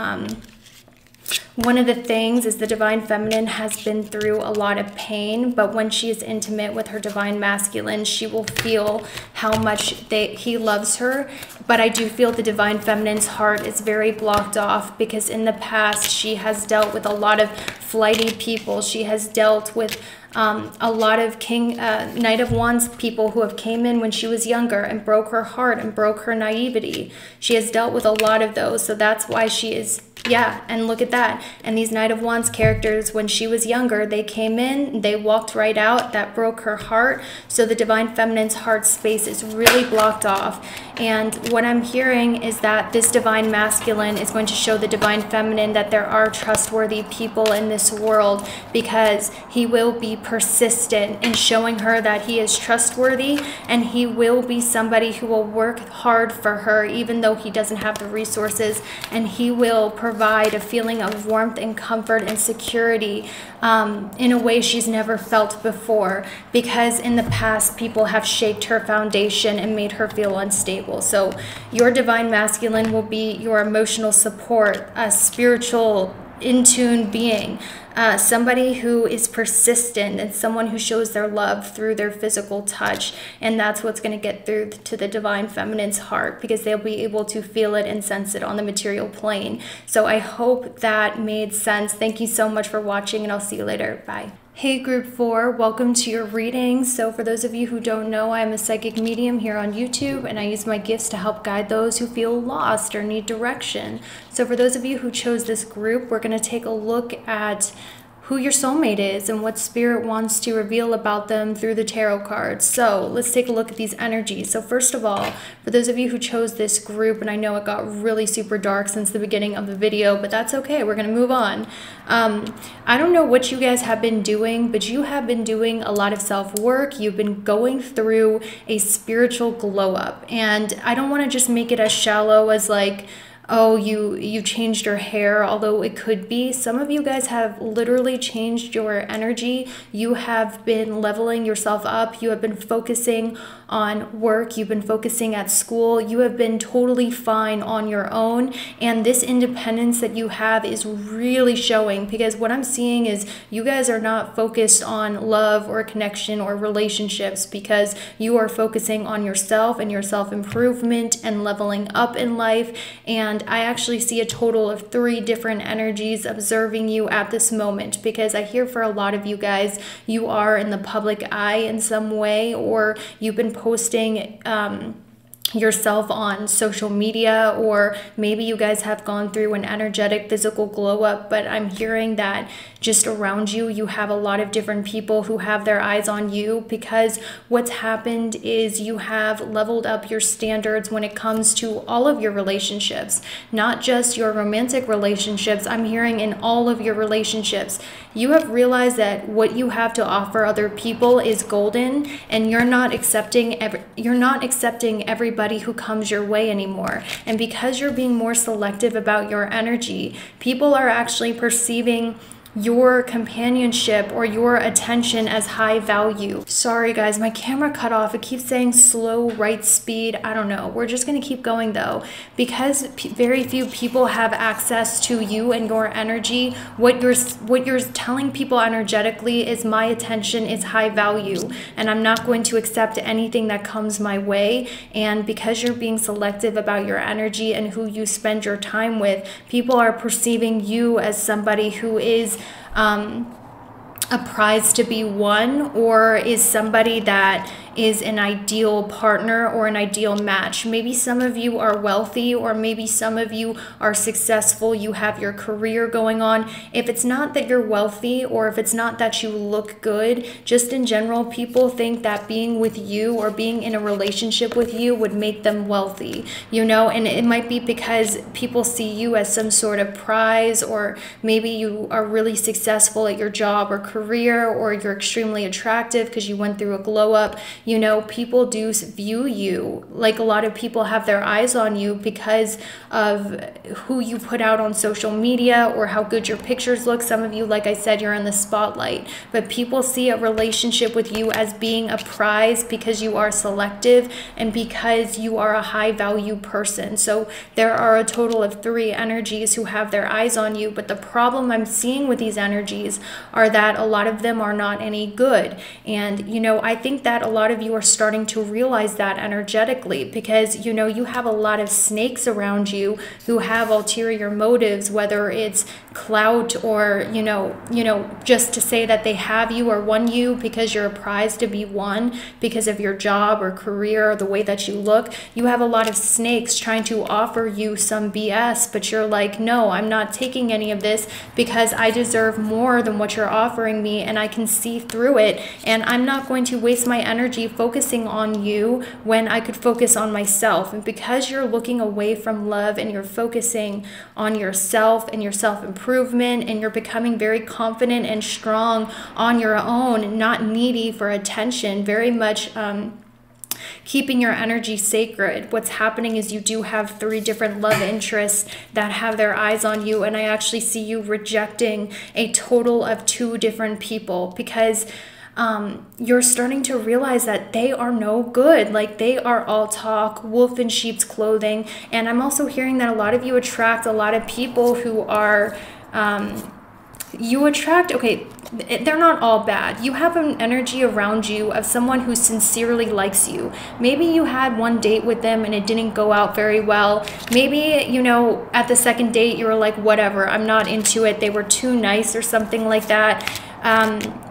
one of the things is the divine feminine has been through a lot of pain, but when she is intimate with her divine masculine, she will feel how much he loves her. But I do feel the divine feminine's heart is very blocked off because in the past she has dealt with a lot of flighty people. She has dealt with a lot of Knight of Wands people who have came in when she was younger and broke her heart and broke her naivety. She has dealt with a lot of those, so that's why she is, yeah, and look at that. And these Knight of Wands characters, when she was younger, they came in, they walked right out, that broke her heart. So the divine feminine's heart space is really blocked off. And what I'm hearing is that this divine masculine is going to show the divine feminine that there are trustworthy people in this world, because he will be persistent in showing her that he is trustworthy, and he will be somebody who will work hard for her even though he doesn't have the resources, and he will provide a feeling of warmth and comfort and security in a way she's never felt before, because in the past people have shaped her foundation and made her feel unstable. So your divine masculine will be your emotional support, a spiritual in-tune being, somebody who is persistent, and someone who shows their love through their physical touch. And that's what's going to get through to the divine feminine's heart, because they'll be able to feel it and sense it on the material plane. So I hope that made sense. Thank you so much for watching, and I'll see you later. Bye. Hey group 4, welcome to your reading. So for those of you who don't know, I'm a psychic medium here on YouTube, and I use my gifts to help guide those who feel lost or need direction. So for those of you who chose this group, we're going to take a look at who your soulmate is and what spirit wants to reveal about them through the tarot cards. So let's take a look at these energies. So first of all, for those of you who chose this group, and I know it got really super dark since the beginning of the video, but that's okay, we're gonna move on. I don't know what you guys have been doing, but you have been doing a lot of self-work. You've been going through a spiritual glow up, and I don't want to just make it as shallow as like, oh, you changed your hair, although it could be. Some of you guys have literally changed your energy. You have been leveling yourself up. You have been focusing on work. You've been focusing at school. You have been totally fine on your own. And this independence that you have is really showing, because what I'm seeing is you guys are not focused on love or connection or relationships, because you are focusing on yourself and your self-improvement and leveling up in life. And I actually see a total of 3 different energies observing you at this moment, because I hear for a lot of you guys, you are in the public eye in some way, or you've been posting yourself on social media, or maybe you guys have gone through an energetic physical glow up. But I'm hearing that just around you, you have a lot of different people who have their eyes on you, because what's happened is you have leveled up your standards when it comes to all of your relationships, not just your romantic relationships. I'm hearing in all of your relationships, you have realized that what you have to offer other people is golden, and you're not accepting everybody who comes your way anymore. And because you're being more selective about your energy, people are actually perceiving your companionship or your attention as high value. Sorry guys, my camera cut off. It keeps saying slow right speed. I don't know. We're just going to keep going though, because very few people have access to you and your energy. What you're telling people energetically is my attention is high value, and I'm not going to accept anything that comes my way. And because you're being selective about your energy and who you spend your time with, people are perceiving you as somebody who is a prize to be won, or is somebody that is an ideal partner or an ideal match. Maybe some of you are wealthy, or maybe some of you are successful, you have your career going on. If it's not that you're wealthy, or if it's not that you look good, just in general, people think that being with you or being in a relationship with you would make them wealthy, you know. And it might be because people see you as some sort of prize, or maybe you are really successful at your job or career, or you're extremely attractive because you went through a glow up. You know, people do view you, like a lot of people have their eyes on you because of who you put out on social media or how good your pictures look. Some of you, like I said, you're in the spotlight, but people see a relationship with you as being a prize because you are selective and because you are a high value person. So there are a total of 3 energies who have their eyes on you, but the problem I'm seeing with these energies are that a lot of them are not any good. And, you know, I think that a lot of you are starting to realize that energetically, because, you know, you have a lot of snakes around you who have ulterior motives, whether it's clout or, you know, just to say that they have you or won you because you're a prize to be won because of your job or career or the way that you look. You have a lot of snakes trying to offer you some BS, but you're like, no, I'm not taking any of this because I deserve more than what you're offering me, and I can see through it, and I'm not going to waste my energy focusing on you when I could focus on myself. And because you're looking away from love and you're focusing on yourself and your self-improvement, and you're becoming very confident and strong on your own, not needy for attention, very much keeping your energy sacred, what's happening is you do have 3 different love interests that have their eyes on you, and I actually see you rejecting a total of 2 different people because you're starting to realize that they are no good. Like, they are all talk, wolf in sheep's clothing. And I'm also hearing that a lot of you attract a lot of people who are okay, they're not all bad. You have an energy around you of someone who sincerely likes you. Maybe you had one date with them and it didn't go out very well. Maybe, you know, at the second date you were like, whatever, I'm not into it. They were too nice or something like that.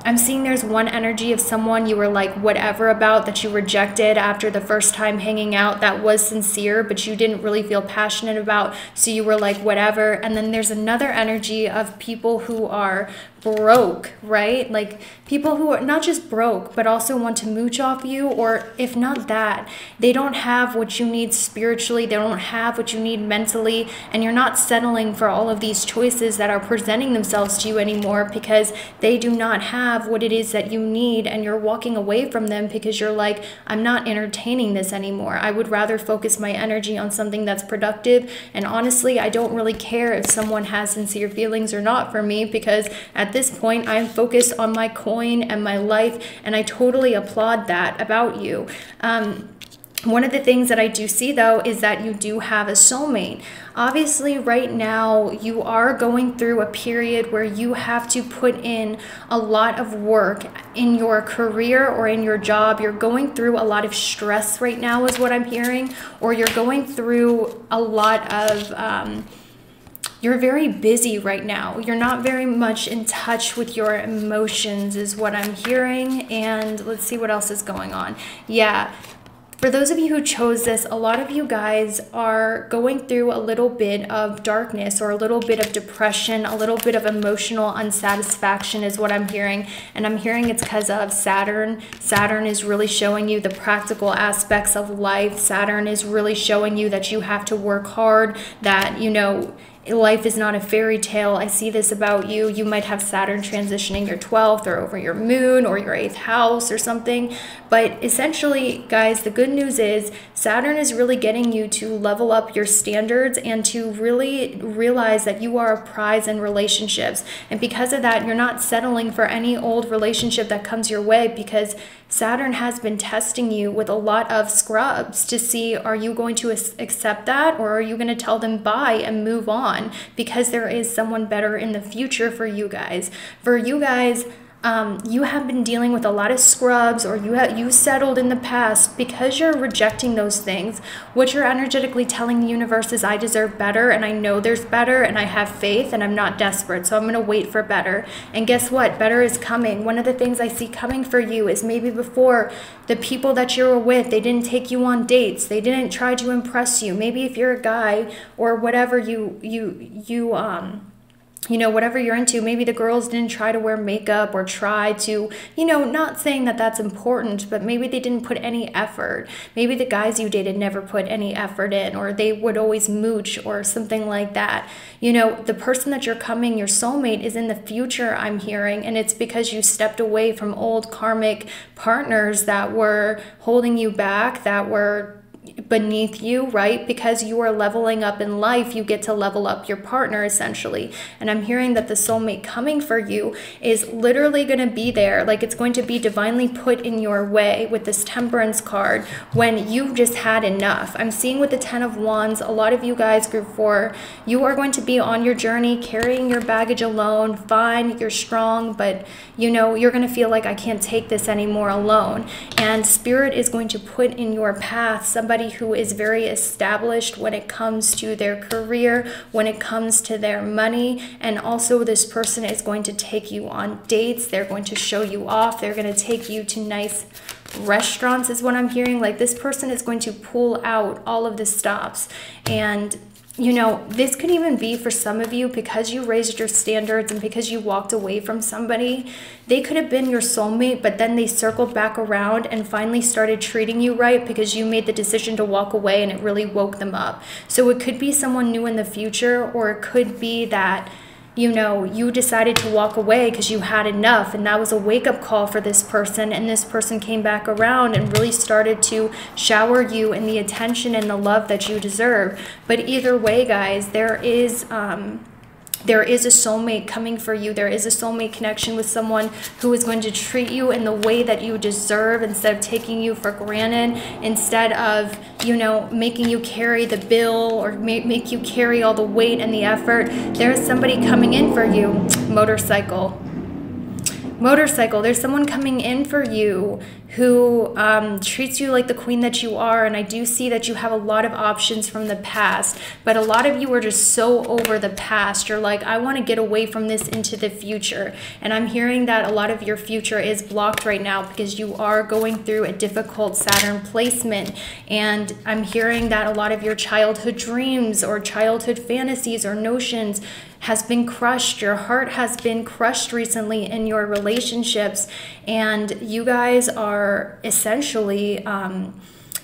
I'm seeing there's one energy of someone you were like whatever about, that you rejected after the first time hanging out, that was sincere, but you didn't really feel passionate about, so you were like whatever. And then there's another energy of people who are broke, right? Like people who are not just broke, but also want to mooch off you, or if not that, they don't have what you need spiritually, they don't have what you need mentally, and you're not settling for all of these choices that are presenting themselves to you anymore because they do not have what it is that you need, and you're walking away from them because you're like, I'm not entertaining this anymore. I would rather focus my energy on something that's productive. And honestly, I don't really care if someone has sincere feelings or not for me, because at this point I'm focused on my coin and my life, and I totally applaud that about you. One of the things that I do see though is that you do have a soulmate. Obviously right now you are going through a period where you have to put in a lot of work in your career or in your job. You're going through a lot of stress right now is what I'm hearing, or you're going through a lot of you're very busy right now. You're not very much in touch with your emotions is what I'm hearing. And let's see what else is going on. Yeah. For those of you who chose this, a lot of you guys are going through a little bit of darkness or a little bit of depression, a little bit of emotional unsatisfaction is what I'm hearing. And I'm hearing it's because of Saturn. Saturn is really showing you the practical aspects of life. Saturn is really showing you that you have to work hard, that, you know, life is not a fairy tale. I see this about you. You might have Saturn transitioning your 12th or over your moon or your 8th house or something. But essentially, guys, the good news is Saturn is really getting you to level up your standards and to really realize that you are a prize in relationships. And because of that, you're not settling for any old relationship that comes your way, because Saturn has been testing you with a lot of scrubs to see, are you going to accept that, or are you going to tell them bye and move on, because there is someone better in the future for you guys. For you guys, you have been dealing with a lot of scrubs, or you settled in the past. Because you're rejecting those things, what you're energetically telling the universe is, I deserve better, and I know there's better, and I have faith, and I'm not desperate, so I'm going to wait for better. And guess what? Better is coming. One of the things I see coming for you is, maybe before, the people that you were with, they didn't take you on dates, they didn't try to impress you. Maybe if you're a guy or whatever whatever you're into, maybe the girls didn't try to wear makeup or try to, not saying that that's important, but maybe they didn't put any effort. Maybe the guys you dated never put any effort in, or they would always mooch or something like that. The person that you're coming, your soulmate, is in the future, I'm hearing, and it's because you stepped away from old karmic partners that were holding you back, that were beneath you, right? Because you are leveling up in life, you get to level up your partner, essentially. And I'm hearing that the soulmate coming for you is literally going to be there. Like, it's going to be divinely put in your way with this Temperance card when you've just had enough. I'm seeing with the 10 of Wands, a lot of you guys, group 4, you are going to be on your journey carrying your baggage alone. Fine, you're strong, but you're going to feel like, I can't take this anymore alone. And Spirit is going to put in your path somebody who is very established when it comes to their career, when it comes to their money. And also, this person is going to take you on dates. They're going to show you off. They're going to take you to nice restaurants, is what I'm hearing. Like, this person is going to pull out all of the stops. And this could even be for some of you, because you raised your standards and because you walked away from somebody. They could have been your soulmate, but then they circled back around and finally started treating you right because you made the decision to walk away, and it really woke them up. So it could be someone new in the future, or it could be that you decided to walk away because you had enough, and that was a wake-up call for this person, and this person came back around and really started to shower you in the attention and the love that you deserve. But either way, guys, there is a soulmate coming for you. There is a soulmate connection with someone who is going to treat you in the way that you deserve, instead of taking you for granted, instead of, making you carry the bill or make you carry all the weight and the effort. There's somebody coming in for you. Motorcycle. There's someone coming in for you who treats you like the queen that you are. And I do see that you have a lot of options from the past, but a lot of you are just so over the past. You're like, I want to get away from this into the future. And I'm hearing that a lot of your future is blocked right now because you are going through a difficult Saturn placement. And I'm hearing that a lot of your childhood dreams or childhood fantasies or notions has been crushed. Your heart has been crushed recently in your relationships, and you guys are essentially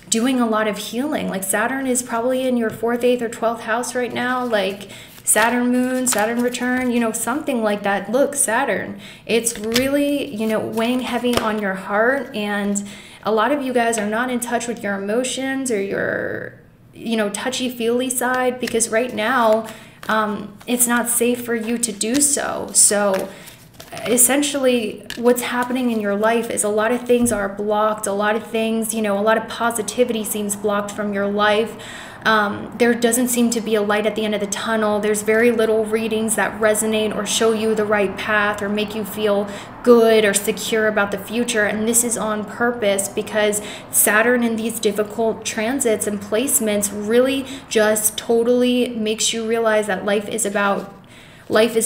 doing a lot of healing. Like, Saturn is probably in your 4th, 8th, or 12th house right now, like Saturn moon, Saturn return, something like that. Look, Saturn, it's really, weighing heavy on your heart, and a lot of you guys are not in touch with your emotions or your, touchy-feely side, because right now, it's not safe for you to do so. So essentially what's happening in your life is a lot of things are blocked. A lot of things, a lot of positivity seems blocked from your life. There doesn't seem to be a light at the end of the tunnel. There's very little readings that resonate or show you the right path or make you feel good or secure about the future. And this is on purpose, because Saturn in these difficult transits and placements really just totally makes you realize that life is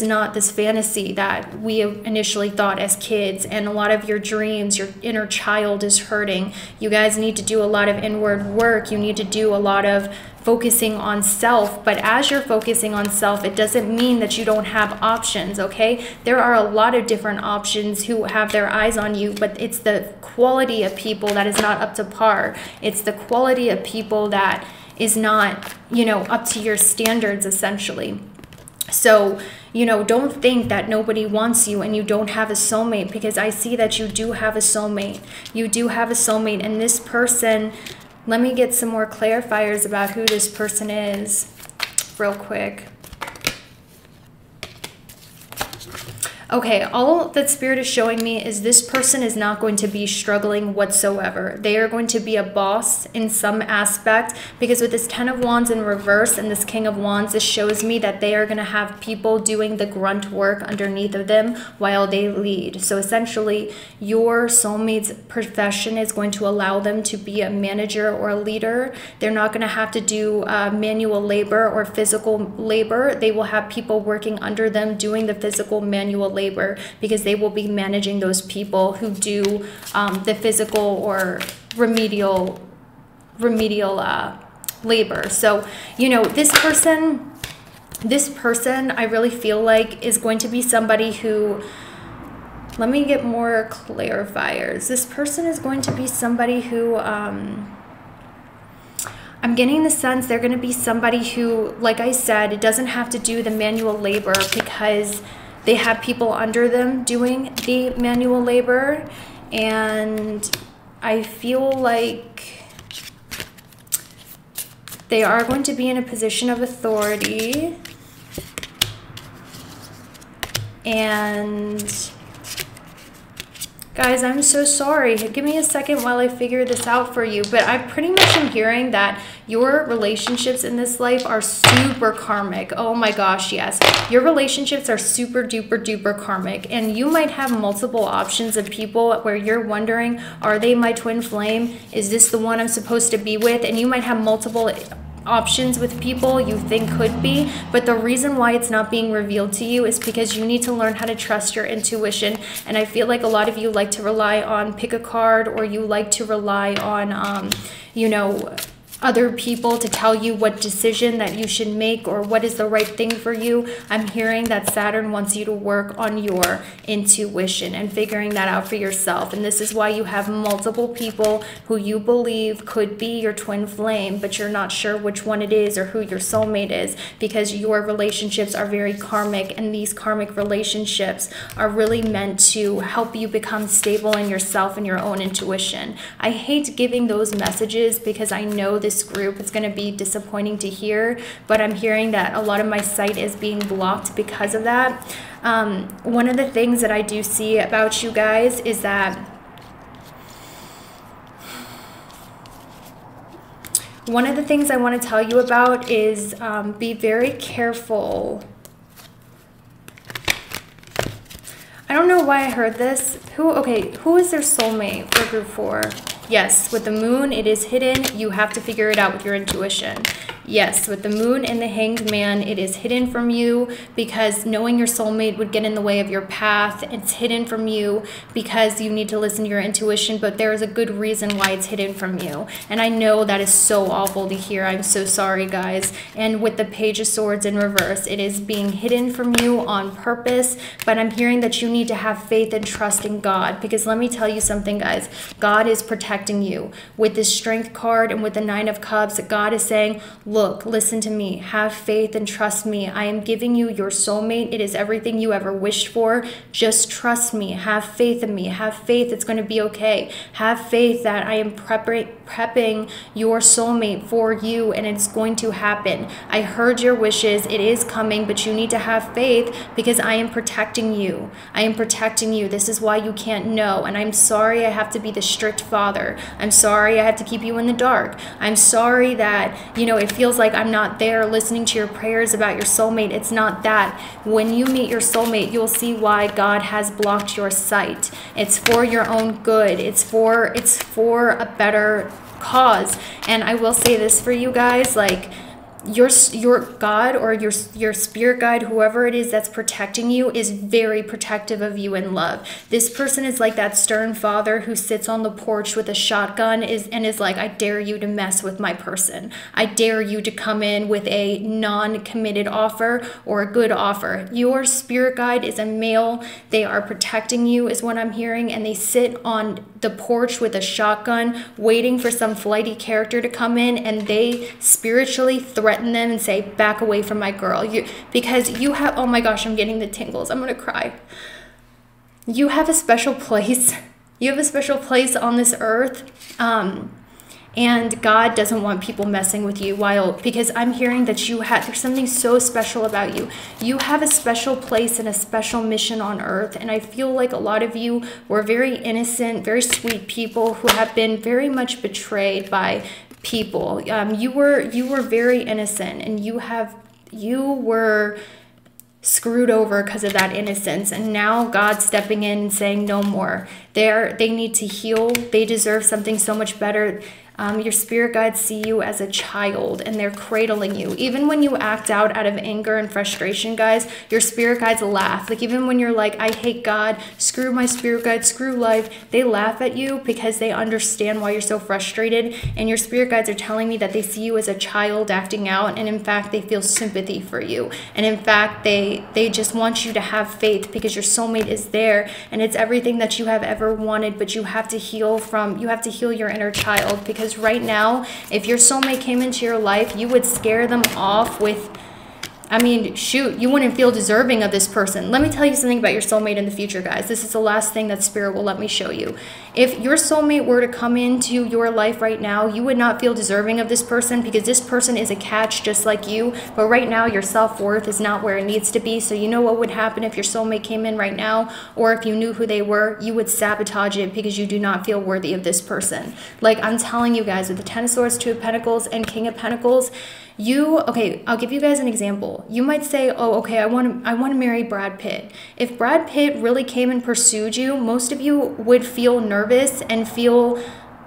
not this fantasy that we initially thought as kids, and a lot of your dreams, your inner child is hurting. You guys need to do a lot of inward work. You need to do a lot of focusing on self. But as you're focusing on self, it doesn't mean that you don't have options, okay? There are a lot of different options who have their eyes on you, but it's the quality of people that is not up to par. It's the quality of people that is not, up to your standards, essentially. So, you know, don't think that nobody wants you and you don't have a soulmate, because I see that you do have a soulmate. You do have a soulmate, and this person, let me get some more clarifiers about who this person is real quick. Okay, all that Spirit is showing me is this person is not going to be struggling whatsoever. They are going to be a boss in some aspect, because with this 10 of Wands in reverse and this King of Wands, this shows me that they are going to have people doing the grunt work underneath of them while they lead. So essentially, your soulmate's profession is going to allow them to be a manager or a leader. They're not going to have to do manual labor or physical labor. They will have people working under them doing the physical manual labor, because they will be managing those people who do the physical or remedial labor. So, you know, this person I really feel like is going to be somebody who, let me get more clarifiers. This person is going to be somebody who, I'm getting the sense they're going to be somebody who, like I said, it doesn't have to do the manual labor, because they have people under them doing the manual labor. And I feel like they are going to be in a position of authority. And guys, I'm so sorry. Give me a second while I figure this out for you. But I pretty much am hearing that your relationships in this life are super karmic. Oh my gosh, yes. Your relationships are super duper duper karmic. And you might have multiple options of people where you're wondering, are they my twin flame? Is this the one I'm supposed to be with? And you might have multiple options with people you think could be, but the reason why it's not being revealed to you is because you need to learn how to trust your intuition. And I feel like a lot of you like to rely on pick a card, or you like to rely on you know, other people to tell you what decision that you should make or what is the right thing for you. I'm hearing that Saturn wants you to work on your intuition and figuring that out for yourself. And this is why you have multiple people who you believe could be your twin flame, but you're not sure which one it is or who your soulmate is, because your relationships are very karmic, and these karmic relationships are really meant to help you become stable in yourself and your own intuition. I hate giving those messages because I know this group is going to be disappointing to hear, but I'm hearing that a lot of my site is being blocked because of that. One of the things that I do see about you guys is that one of the things I want to tell you about is be very careful. I don't know why I heard this. Who is their soulmate for group 4? Yes, with the moon, it is hidden. You have to figure it out with your intuition. Yes, with the moon and the hanged man, it is hidden from you because knowing your soulmate would get in the way of your path. It's hidden from you because you need to listen to your intuition, but there is a good reason why it's hidden from you. And I know that is so awful to hear. I'm so sorry, guys. And with the Page of Swords in reverse, it is being hidden from you on purpose, but I'm hearing that you need to have faith and trust in God, because let me tell you something, guys. God is protecting you. With this Strength card and with the Nine of Cups, God is saying, look, listen to me, have faith and trust me. I am giving you your soulmate. It is everything you ever wished for. Just trust me. Have faith in me. Have faith it's going to be okay. Have faith that I am prepping your soulmate for you, and it's going to happen. I heard your wishes. It is coming, but you need to have faith because I am protecting you. I am protecting you. This is why you can't know. And I'm sorry I have to be the strict father. I'm sorry I have to keep you in the dark. I'm sorry that, you know, it feels like I'm not there listening to your prayers about your soulmate. It's not that. When you meet your soulmate, you'll see why God has blocked your sight. It's for your own good. It's for a better cause. And I will say this for you guys, like, your God or your spirit guide, whoever it is that's protecting you, is very protective of you in love. This person is like that stern father who sits on the porch with a shotgun and is like, I dare you to mess with my person. I dare you to come in with a non-committed offer or a good offer. Your spirit guide is a male. They are protecting you is what I'm hearing, and they sit on the porch with a shotgun waiting for some flighty character to come in, and they spiritually threaten threaten them and say, back away from my girl. Because you have, oh my gosh, I'm getting the tingles. I'm going to cry. You have a special place. You have a special place on this earth. And God doesn't want people messing with you because I'm hearing that there's something so special about you. You have a special place and a special mission on earth. And I feel like a lot of you were very innocent, very sweet people who have been very much betrayed by people. You were very innocent, and you were screwed over because of that innocence, and now God's stepping in and saying no more. They need to heal. They deserve something so much better. Your spirit guides see you as a child, and they're cradling you. Even when you act out of anger and frustration, guys, your spirit guides laugh. Like, even when you're like, I hate God, screw my spirit guide, screw life, they laugh at you because they understand why you're so frustrated. And your spirit guides are telling me that they see you as a child acting out, and in fact, they feel sympathy for you. And in fact, they just want you to have faith because your soulmate is there, and it's everything that you have ever wanted, but you have to heal your inner child. Because right now, if your soulmate came into your life, you would scare them off with, I mean, shoot, you wouldn't feel deserving of this person. Let me tell you something about your soulmate in the future, guys. This is the last thing that Spirit will let me show you. If your soulmate were to come into your life right now, you would not feel deserving of this person because this person is a catch just like you. But right now, your self-worth is not where it needs to be. So you know what would happen if your soulmate came in right now, or if you knew who they were, you would sabotage it because you do not feel worthy of this person. Like, I'm telling you guys, with the Ten of Swords, Two of Pentacles, and King of Pentacles, okay, I'll give you guys an example. You might say, oh, okay, I want to marry Brad Pitt. If Brad Pitt really came and pursued you, most of you would feel nervous and feel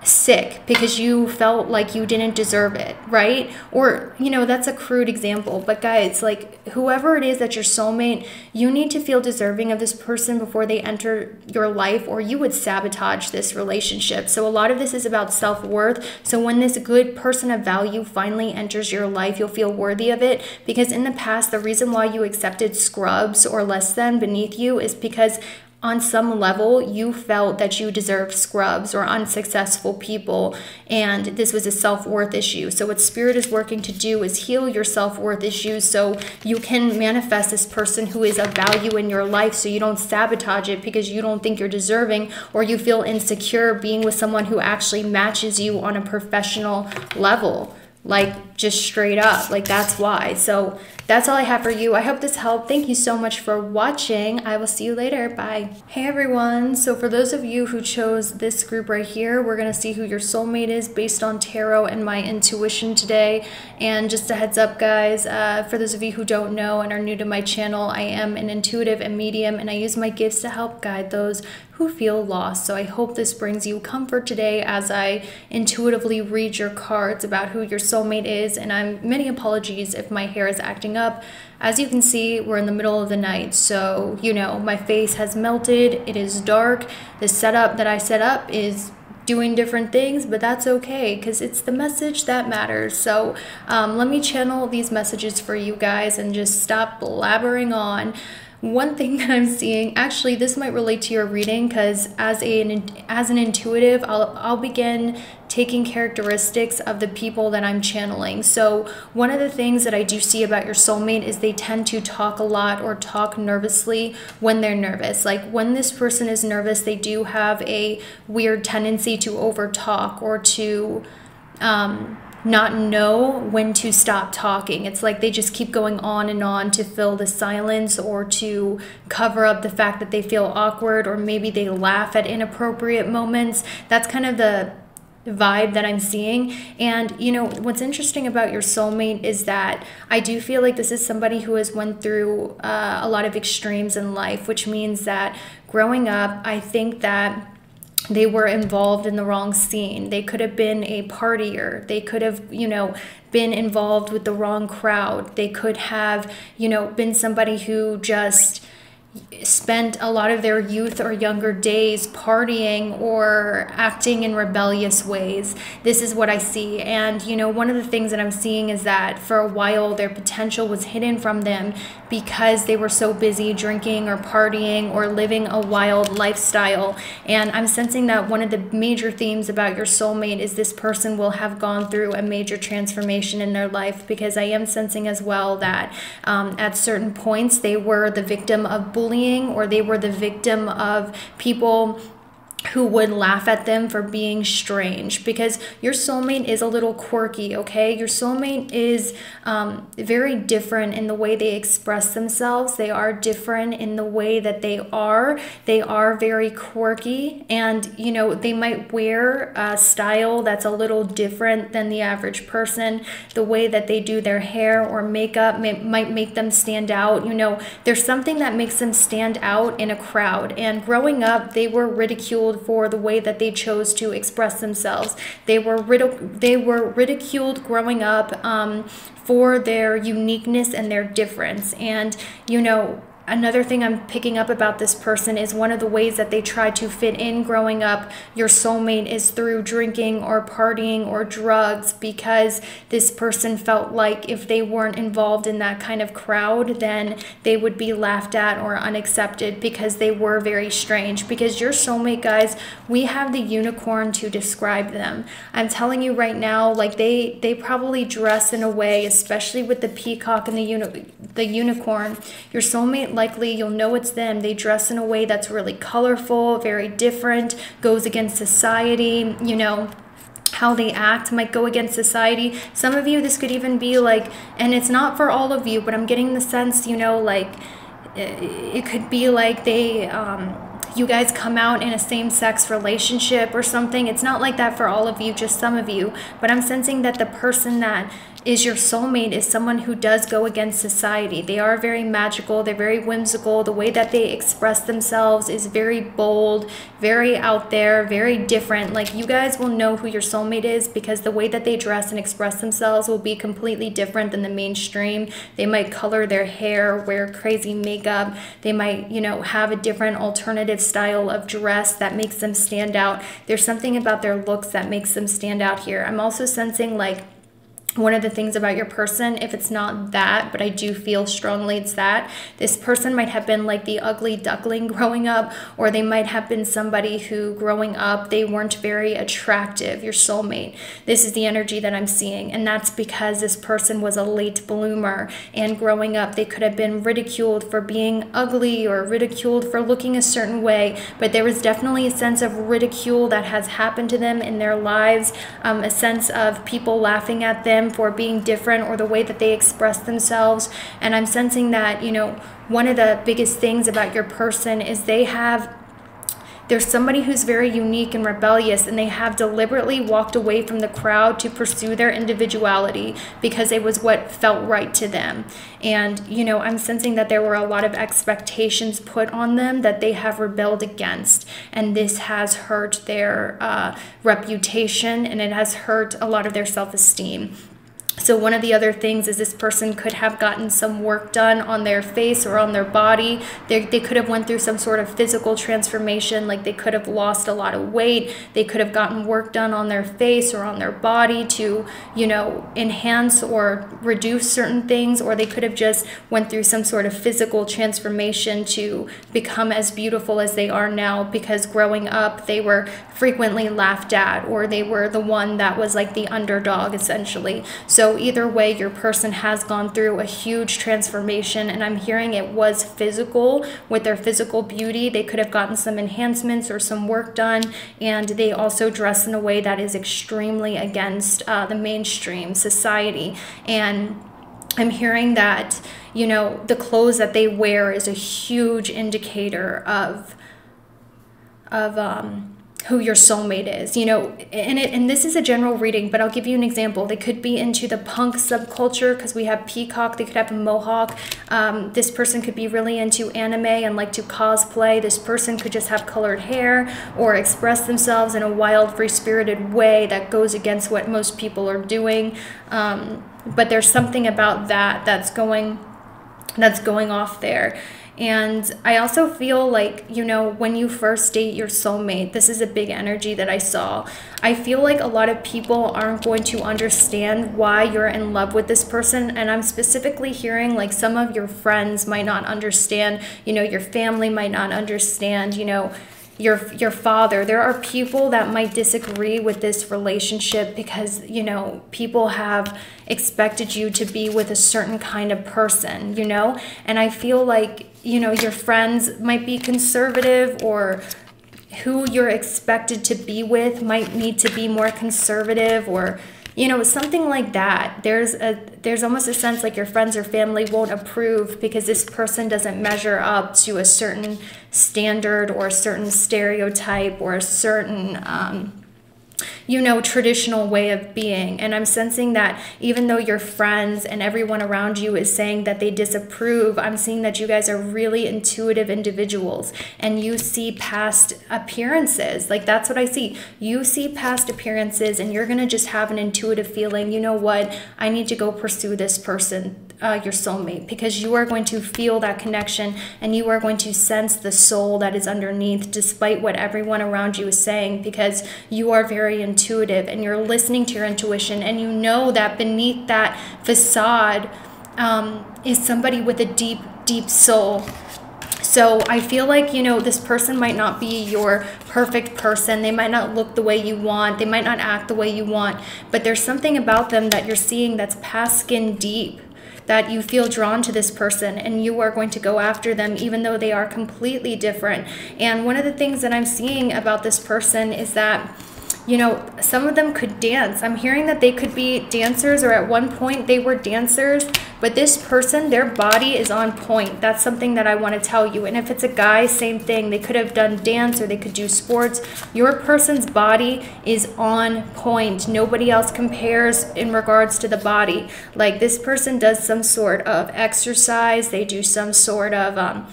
sick because you felt like you didn't deserve it, right? Or, you know, that's a crude example, but guys, like, whoever it is that's your soulmate, you need to feel deserving of this person before they enter your life, or you would sabotage this relationship. So a lot of this is about self-worth. So when this good person of value finally enters your life, you'll feel worthy of it, because in the past, the reason why you accepted scrubs or less than beneath you is because on some level, you felt that you deserved scrubs or unsuccessful people, and this was a self-worth issue. So what Spirit is working to do is heal your self-worth issues so you can manifest this person who is of value in your life, so you don't sabotage it because you don't think you're deserving, or you feel insecure being with someone who actually matches you on a professional level. Like, just straight up, like, that's why. So that's all I have for you. I hope this helped. Thank you so much for watching. I will see you later. Bye. Hey everyone. So for those of you who chose this group right here, we're going to see who your soulmate is based on tarot and my intuition today. And just a heads up, guys, for those of you who don't know and are new to my channel, I am an intuitive and medium, and I use my gifts to help guide those who feel lost. So I hope this brings you comfort today as I intuitively read your cards about who your soulmate is. And many apologies if my hair is acting up. As you can see, we're in the middle of the night, so you know, my face has melted, it is dark. The setup that I set up is doing different things, but that's okay because it's the message that matters. So let me channel these messages for you guys and just stop blabbering on. One thing that I'm seeing, actually this might relate to your reading, because as an intuitive, I'll begin taking characteristics of the people that I'm channeling. So one of the things that I do see about your soulmate is they tend to talk a lot or talk nervously when they're nervous. Like, when this person is nervous, they do have a weird tendency to overtalk or to not know when to stop talking. It's like they just keep going on and on to fill the silence or to cover up the fact that they feel awkward, or maybe they laugh at inappropriate moments. That's kind of the vibe that I'm seeing. And you know, what's interesting about your soulmate is that I do feel like this is somebody who has went through a lot of extremes in life, which means that growing up, I think that they were involved in the wrong scene. They could have been a partier. They could have, you know, been involved with the wrong crowd. They could have, you know, been somebody who just spent a lot of their youth or younger days partying or acting in rebellious ways. This is what I see. And, you know, one of the things that I'm seeing is that for a while their potential was hidden from them because they were so busy drinking or partying or living a wild lifestyle. And I'm sensing that one of the major themes about your soulmate is this person will have gone through a major transformation in their life, because I am sensing as well that at certain points they were the victim of bullying, or they were the victim of people who would laugh at them for being strange, because your soulmate is a little quirky, okay? Your soulmate is very different in the way they express themselves. They are different in the way that they are. They are very quirky, and, you know, they might wear a style that's a little different than the average person. The way that they do their hair or makeup might make them stand out. You know, there's something that makes them stand out in a crowd. And growing up, they were ridiculed for the way that they chose to express themselves. They were ridiculed growing up for their uniqueness and their difference. And, you know, another thing I'm picking up about this person is one of the ways that they tried to fit in growing up, your soulmate, is through drinking or partying or drugs, because this person felt like if they weren't involved in that kind of crowd, then they would be laughed at or unaccepted because they were very strange. Because your soulmate, guys, we have the unicorn to describe them. I'm telling you right now, like they probably dress in a way, especially with the peacock and the unicorn, your soulmate, likely you'll know it's them. They dress in a way that's really colorful, very different, goes against society. You know, how they act might go against society. Some of you, this could even be like, and it's not for all of you, but I'm getting the sense, you know, like it could be like they you guys come out in a same-sex relationship or something. It's not like that for all of you, just some of you. But I'm sensing that the person that is your soulmate is someone who does go against society. They are very magical. They're very whimsical. The way that they express themselves is very bold, very out there, very different. Like, you guys will know who your soulmate is because the way that they dress and express themselves will be completely different than the mainstream. They might color their hair, wear crazy makeup. They might, you know, have a different alternative style of dress that makes them stand out. There's something about their looks that makes them stand out here. I'm also sensing, like, one of the things about your person, if it's not that, but I do feel strongly it's that, this person might have been like the ugly duckling growing up, or they might have been somebody who growing up, they weren't very attractive, your soulmate. This is the energy that I'm seeing, and that's because this person was a late bloomer, and growing up, they could have been ridiculed for being ugly or ridiculed for looking a certain way, but there was definitely a sense of ridicule that has happened to them in their lives, a sense of people laughing at them for being different or the way that they express themselves. And I'm sensing that, you know, one of the biggest things about your person is there's somebody who's very unique and rebellious, and they have deliberately walked away from the crowd to pursue their individuality because it was what felt right to them. And, you know, I'm sensing that there were a lot of expectations put on them that they have rebelled against. And this has hurt their reputation, and it has hurt a lot of their self-esteem. So one of the other things is this person could have gotten some work done on their face or on their body. They could have went through some sort of physical transformation, like they could have lost a lot of weight. They could have gotten work done on their face or on their body to, you know, enhance or reduce certain things, or they could have just went through some sort of physical transformation to become as beautiful as they are now, because growing up they were frequently laughed at, or they were the one that was like the underdog essentially. So either way, your person has gone through a huge transformation, and I'm hearing it was physical. With their physical beauty, they could have gotten some enhancements or some work done, and they also dress in a way that is extremely against the mainstream society. And I'm hearing that, you know, the clothes that they wear is a huge indicator of who your soulmate is, you know, and this is a general reading, but I'll give you an example. They could be into the punk subculture because we have peacock. They could have a mohawk. This person could be really into anime and like to cosplay. This person could just have colored hair or express themselves in a wild, free-spirited way that goes against what most people are doing. But there's something about that that's going off there. And I also feel like, you know, when you first date your soulmate, this is a big energy that I saw. I feel like a lot of people aren't going to understand why you're in love with this person. And I'm specifically hearing like some of your friends might not understand, you know, your family might not understand, you know, your father. There are people that might disagree with this relationship because, you know, people have expected you to be with a certain kind of person, you know? And I feel like, you know, your friends might be conservative, or who you're expected to be with might need to be more conservative, or, you know, something like that. There's almost a sense like your friends or family won't approve because this person doesn't measure up to a certain standard or a certain stereotype or a certain you know, traditional way of being. And I'm sensing that even though your friends and everyone around you is saying that they disapprove, I'm seeing that you guys are really intuitive individuals and you see past appearances. Like, that's what I see. You see past appearances and you're going to just have an intuitive feeling, you know what, I need to go pursue this person, your soulmate, because you are going to feel that connection and you are going to sense the soul that is underneath despite what everyone around you is saying, because you are very intuitive and you're listening to your intuition, and you know that beneath that facade is somebody with a deep, deep soul. So I feel like, you know, this person might not be your perfect person. They might not look the way you want. They might not act the way you want, but there's something about them that you're seeing that's past skin deep, that you feel drawn to this person and you are going to go after them even though they are completely different. And one of the things that I'm seeing about this person is that, you know, some of them could dance. I'm hearing that they could be dancers, or at one point they were dancers, but this person, their body is on point. That's something that I want to tell you. And if it's a guy, same thing. They could have done dance or they could do sports. Your person's body is on point. Nobody else compares in regards to the body. Like, this person does some sort of exercise. They do some sort of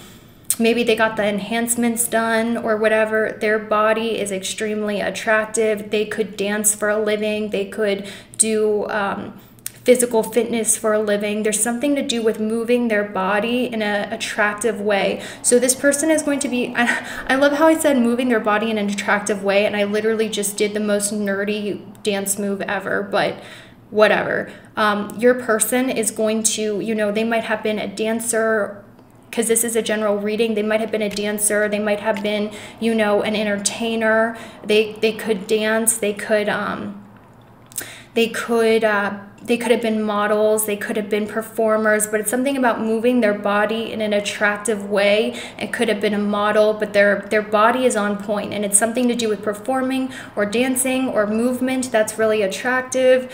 maybe they got the enhancements done or whatever. Their body is extremely attractive. They could dance for a living. They could do physical fitness for a living. There's something to do with moving their body in an attractive way. So this person is going to be, I love how I said moving their body in an attractive way, and I literally just did the most nerdy dance move ever, but whatever. Your person is going to, you know, they might have been a dancer, because this is a general reading. They might have been a dancer. They might have been, you know, an entertainer. They could dance. They could have been models. They could have been performers, but it's something about moving their body in an attractive way. It could have been a model, but their body is on point, and it's something to do with performing or dancing or movement that's really attractive.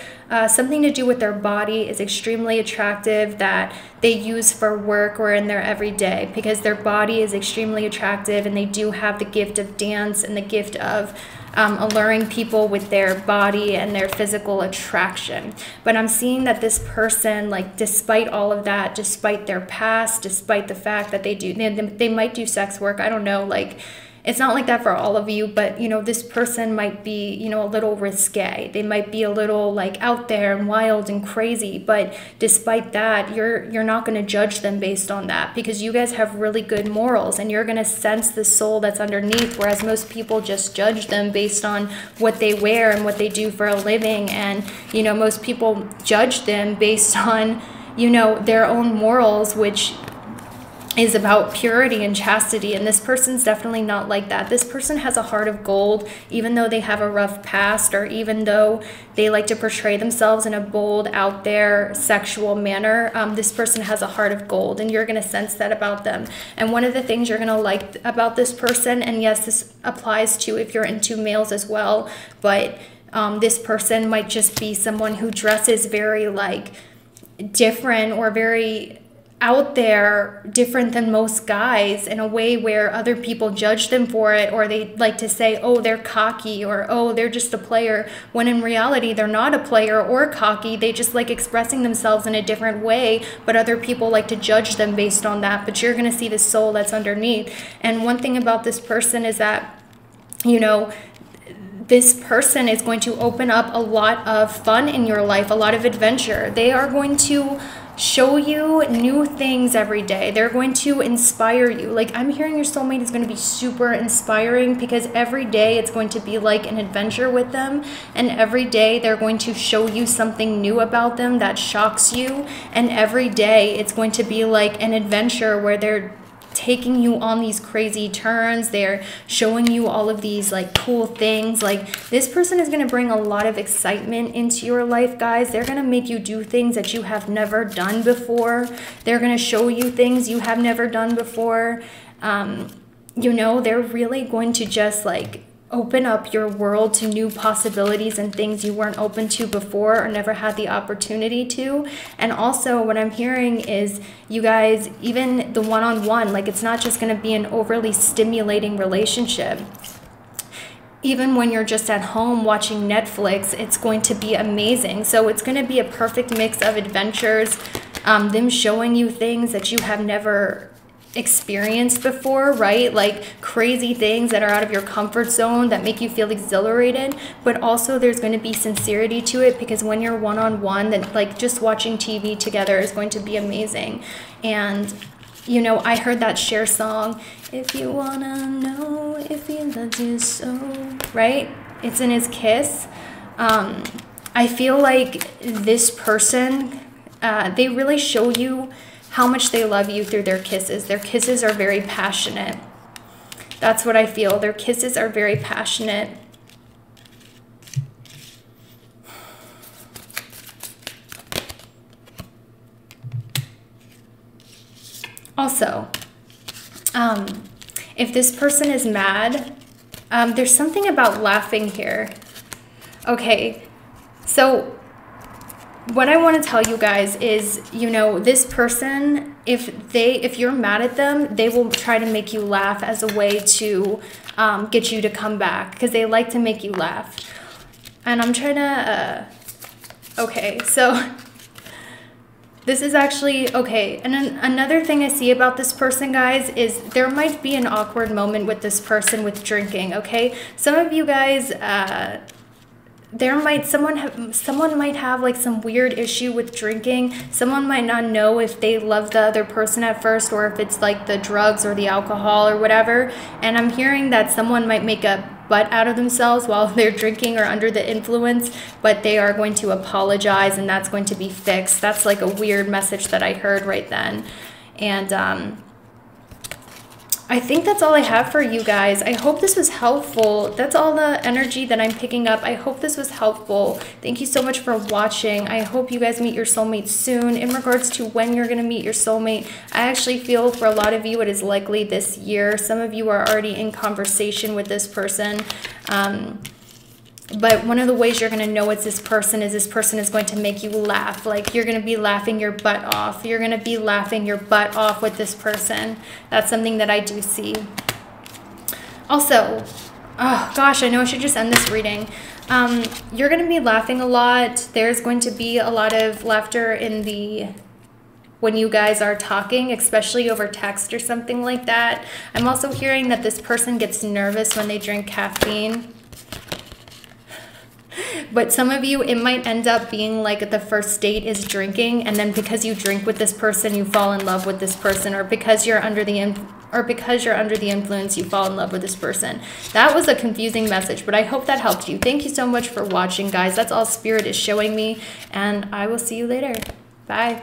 Something to do with their body is extremely attractive that they use for work or in their everyday, because their body is extremely attractive and they do have the gift of dance and the gift of alluring people with their body and their physical attraction. But I'm seeing that this person, like, despite all of that, despite their past, despite the fact that they might do sex work, I don't know, like, it's not like that for all of you, but, you know, this person might be, you know, a little risque. They might be a little, like, out there and wild and crazy, but despite that, you're not going to judge them based on that, because you guys have really good morals and you're going to sense the soul that's underneath, whereas most people just judge them based on what they wear and what they do for a living. And, you know, most people judge them based on, you know, their own morals, which is about purity and chastity, and this person's definitely not like that. This person has a heart of gold, even though they have a rough past, or even though they like to portray themselves in a bold, out there, sexual manner. This person has a heart of gold, and you're going to sense that about them. And one of the things you're going to like about this person, and yes, this applies to if you're into males as well, but this person might just be someone who dresses very, like, different or very out there, different than most guys, in a way where other people judge them for it, or they like to say, oh, they're cocky, or oh, they're just a player, when in reality they're not a player or cocky. They just like expressing themselves in a different way, but other people like to judge them based on that. But you're going to see the soul that's underneath. And one thing about this person is that, you know, this person is going to open up a lot of fun in your life, a lot of adventure. They are going to show you new things every day. They're going to inspire you. Like, I'm hearing your soulmate is going to be super inspiring, because every day it's going to be like an adventure with them, and every day they're going to show you something new about them that shocks you, and every day it's going to be like an adventure where they're taking you on these crazy turns. They're showing you all of these like cool things. Like, this person is going to bring a lot of excitement into your life, guys. They're going to make you do things that you have never done before. They're going to show you things you have never done before. You know, they're really going to just like open up your world to new possibilities and things you weren't open to before or never had the opportunity to. And also what I'm hearing is, you guys, even the one-on-one, like, it's not just going to be an overly stimulating relationship. Even when you're just at home watching Netflix, it's going to be amazing. So it's going to be a perfect mix of adventures, them showing you things that you have never experienced before, right? Like crazy things that are out of your comfort zone that make you feel exhilarated, but also there's going to be sincerity to it, because when you're one-on-one, then like just watching TV together is going to be amazing. And you know, I heard that Cher song, if you wanna know if he loves you so, right? It's in his kiss. I feel like this person, they really show you how much they love you through their kisses. Their kisses are very passionate. That's what I feel. Their kisses are very passionate. Also, if this person is mad, there's something about laughing here. Okay, so what I want to tell you guys is, you know, this person, if you're mad at them, they will try to make you laugh as a way to get you to come back, because they like to make you laugh. And I'm trying to, okay, so this is actually, okay, and then another thing I see about this person, guys, is there might be an awkward moment with this person with drinking, okay? Some of you guys, someone might have like some weird issue with drinking. Someone might not know if they love the other person at first, or if it's like the drugs or the alcohol or whatever. And I'm hearing that someone might make a butt out of themselves while they're drinking or under the influence, but they are going to apologize, and that's going to be fixed. That's like a weird message that I heard right then. And I think that's all I have for you guys. I hope this was helpful. That's all the energy that I'm picking up. I hope this was helpful. Thank you so much for watching. I hope you guys meet your soulmate soon. In regards to when you're going to meet your soulmate, I actually feel for a lot of you it is likely this year. Some of you are already in conversation with this person. But one of the ways you're going to know it's this person is going to make you laugh. Like, you're going to be laughing your butt off. You're going to be laughing your butt off with this person. That's something that I do see. Also, oh gosh, I know I should just end this reading. You're going to be laughing a lot. There's going to be a lot of laughter when you guys are talking, especially over text or something like that. I'm also hearing that this person gets nervous when they drink caffeine. But some of you, it might end up being like the first date is drinking, and then because you drink with this person, you fall in love with this person, or because you're under the influence, you fall in love with this person. That was a confusing message, but I hope that helped you. Thank you so much for watching, guys. That's all Spirit is showing me, and I will see you later. Bye.